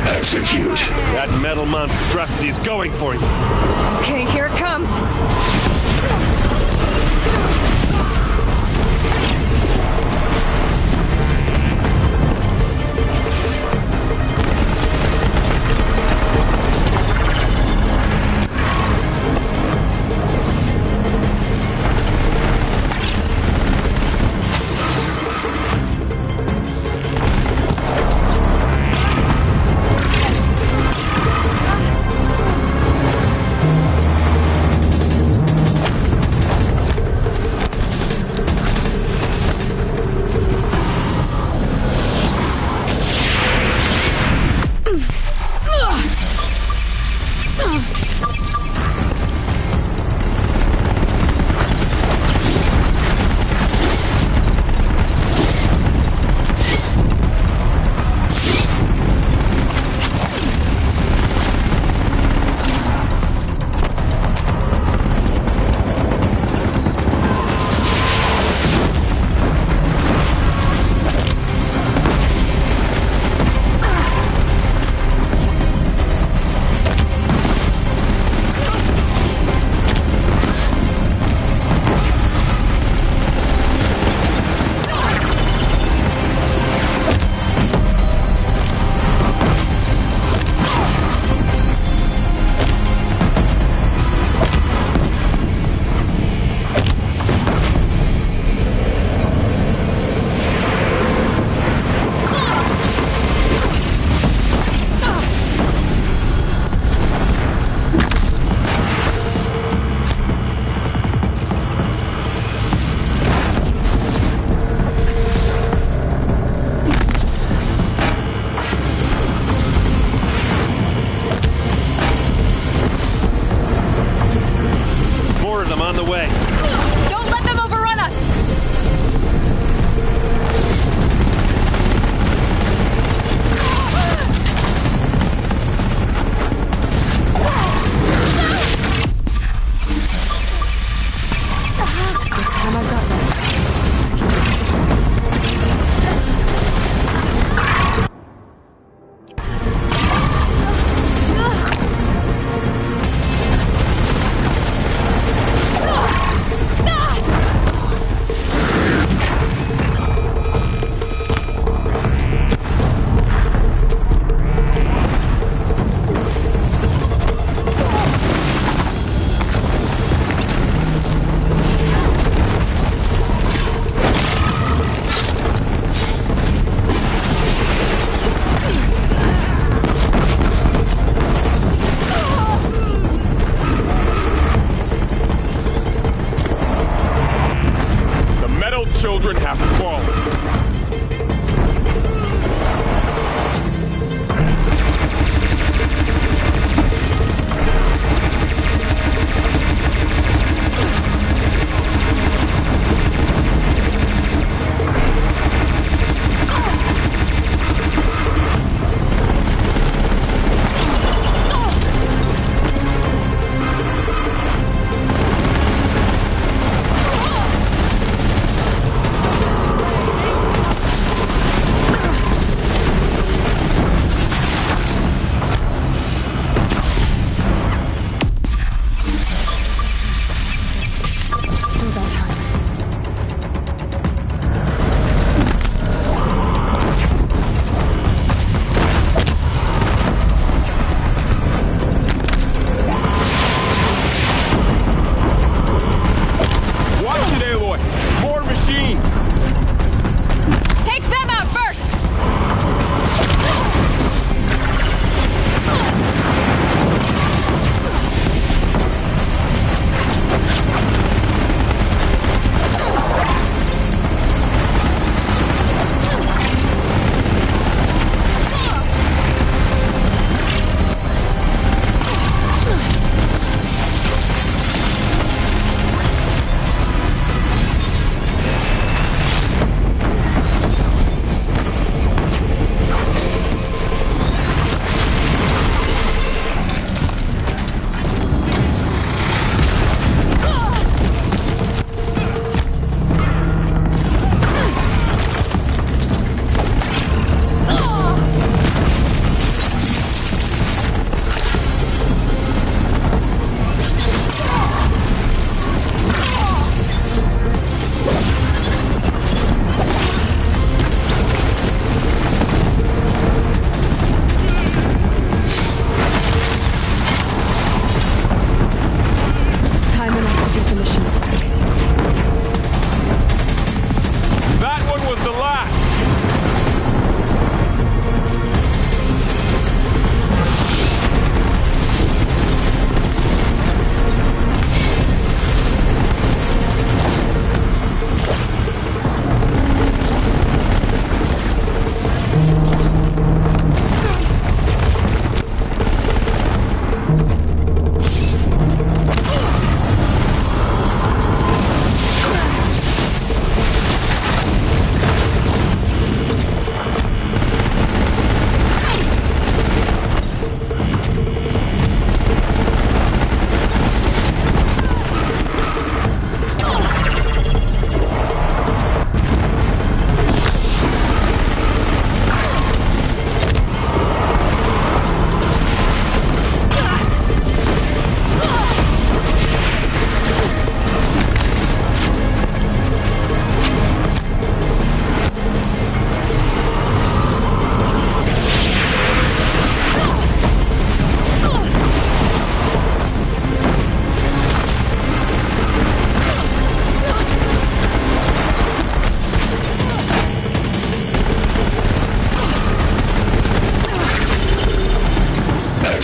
Execute. That metal monstrosity is going for you. Okay, here it comes.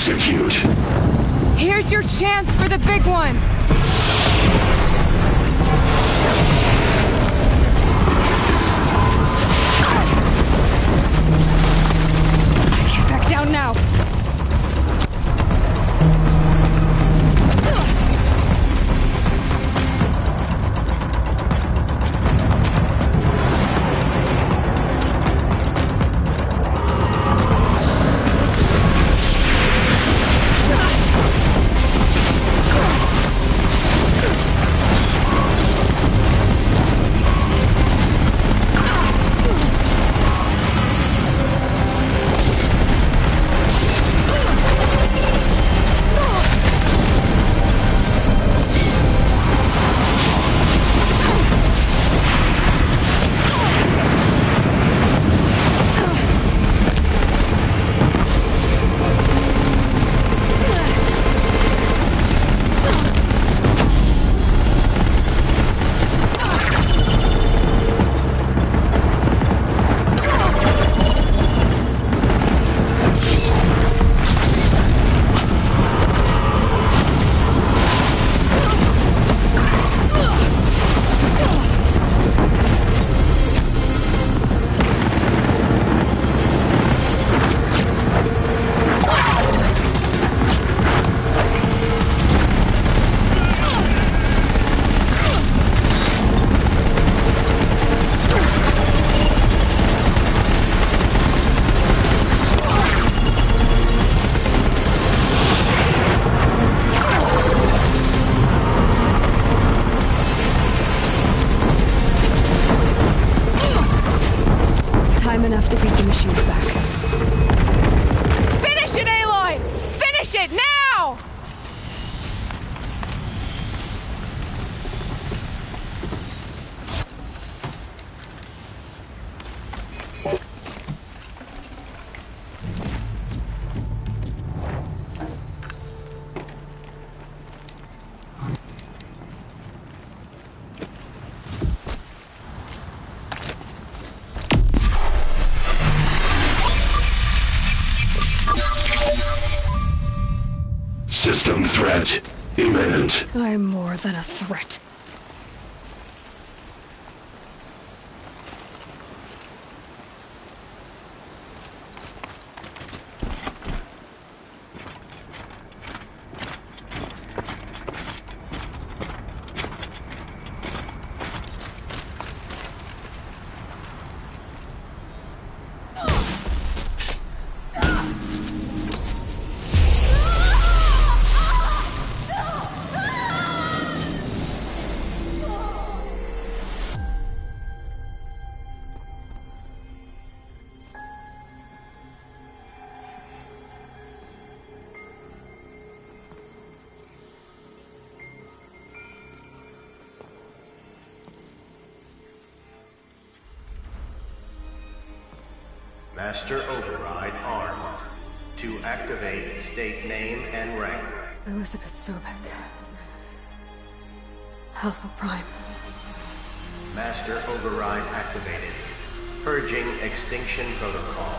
Execute. Here's your chance for the big one. Get back down now. Enough to beat the machines back. Finish it, Aloy! Finish it now! System threat imminent. I'm more than a threat. Master Override armed. To activate, state name and rank. Elizabeth Sobek. Alpha Prime. Master Override activated. Purging Extinction Protocol.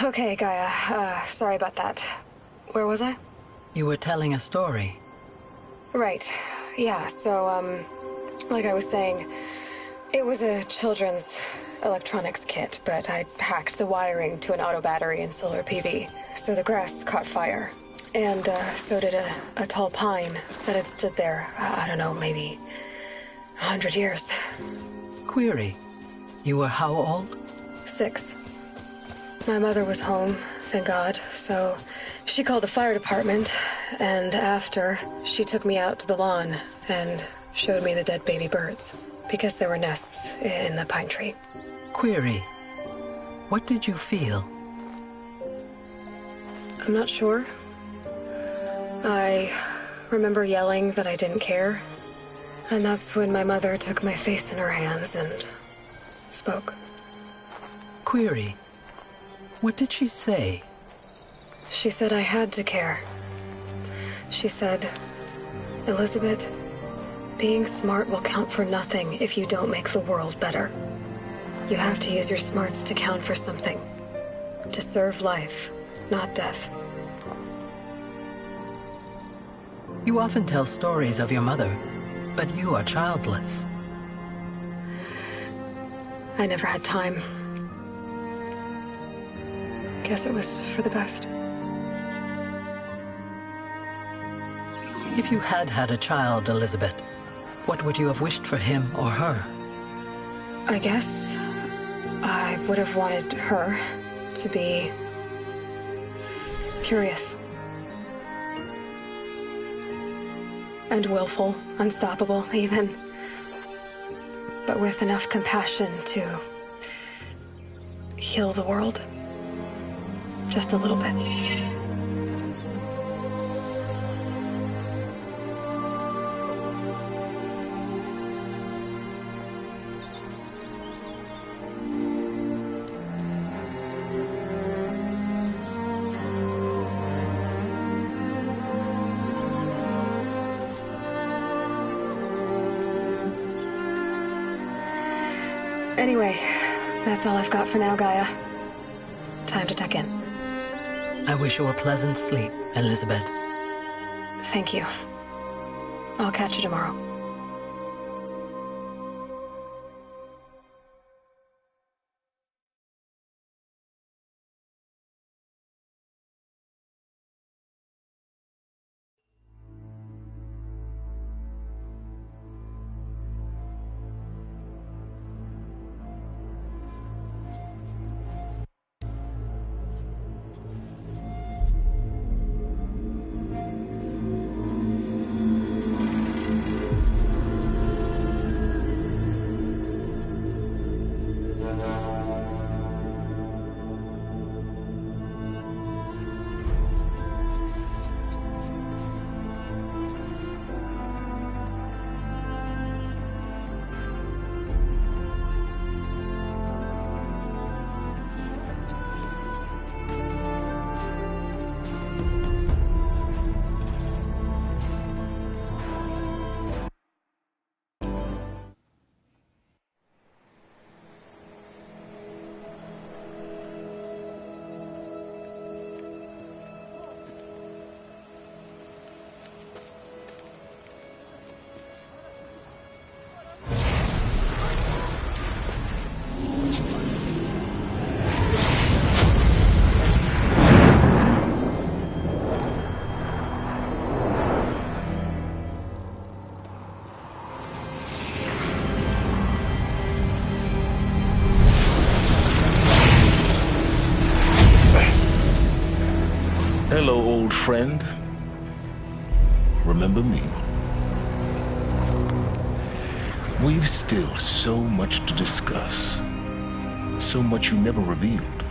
Okay, Gaia. Sorry about that. Where was I? You were telling a story. Right. Yeah, so, like I was saying, it was a children's electronics kit, but I hacked the wiring to an auto battery and solar PV. So the grass caught fire. And, so did a tall pine that had stood there, I don't know, maybe 100 years. Query. You were how old? 6. My mother was home, thank God, so she called the fire department, and after, she took me out to the lawn and showed me the dead baby birds, because there were nests in the pine tree. Query. What did you feel? I'm not sure. I remember yelling that I didn't care, and that's when my mother took my face in her hands and spoke. Query. What did she say? She said I had to care. She said, Elizabeth, being smart will count for nothing if you don't make the world better. You have to use your smarts to count for something. To serve life, not death. You often tell stories of your mother, but you are childless. I never had time. Guess it was for the best. If you had had a child, Elizabeth, what would you have wished for him or her? I guess I would have wanted her to be curious. And willful, unstoppable, even. But with enough compassion to heal the world. Just a little bit. Anyway, that's all I've got for now, Gaia. Time to tuck in. I wish you a pleasant sleep, Elizabeth. Thank you. I'll catch you tomorrow. Hello, old friend. Remember me? We've still so much to discuss. So much you never revealed.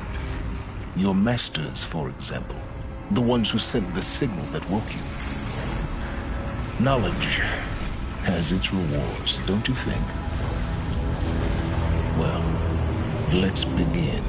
Your masters, for example. The ones who sent the signal that woke you. Knowledge has its rewards, don't you think? Well, let's begin.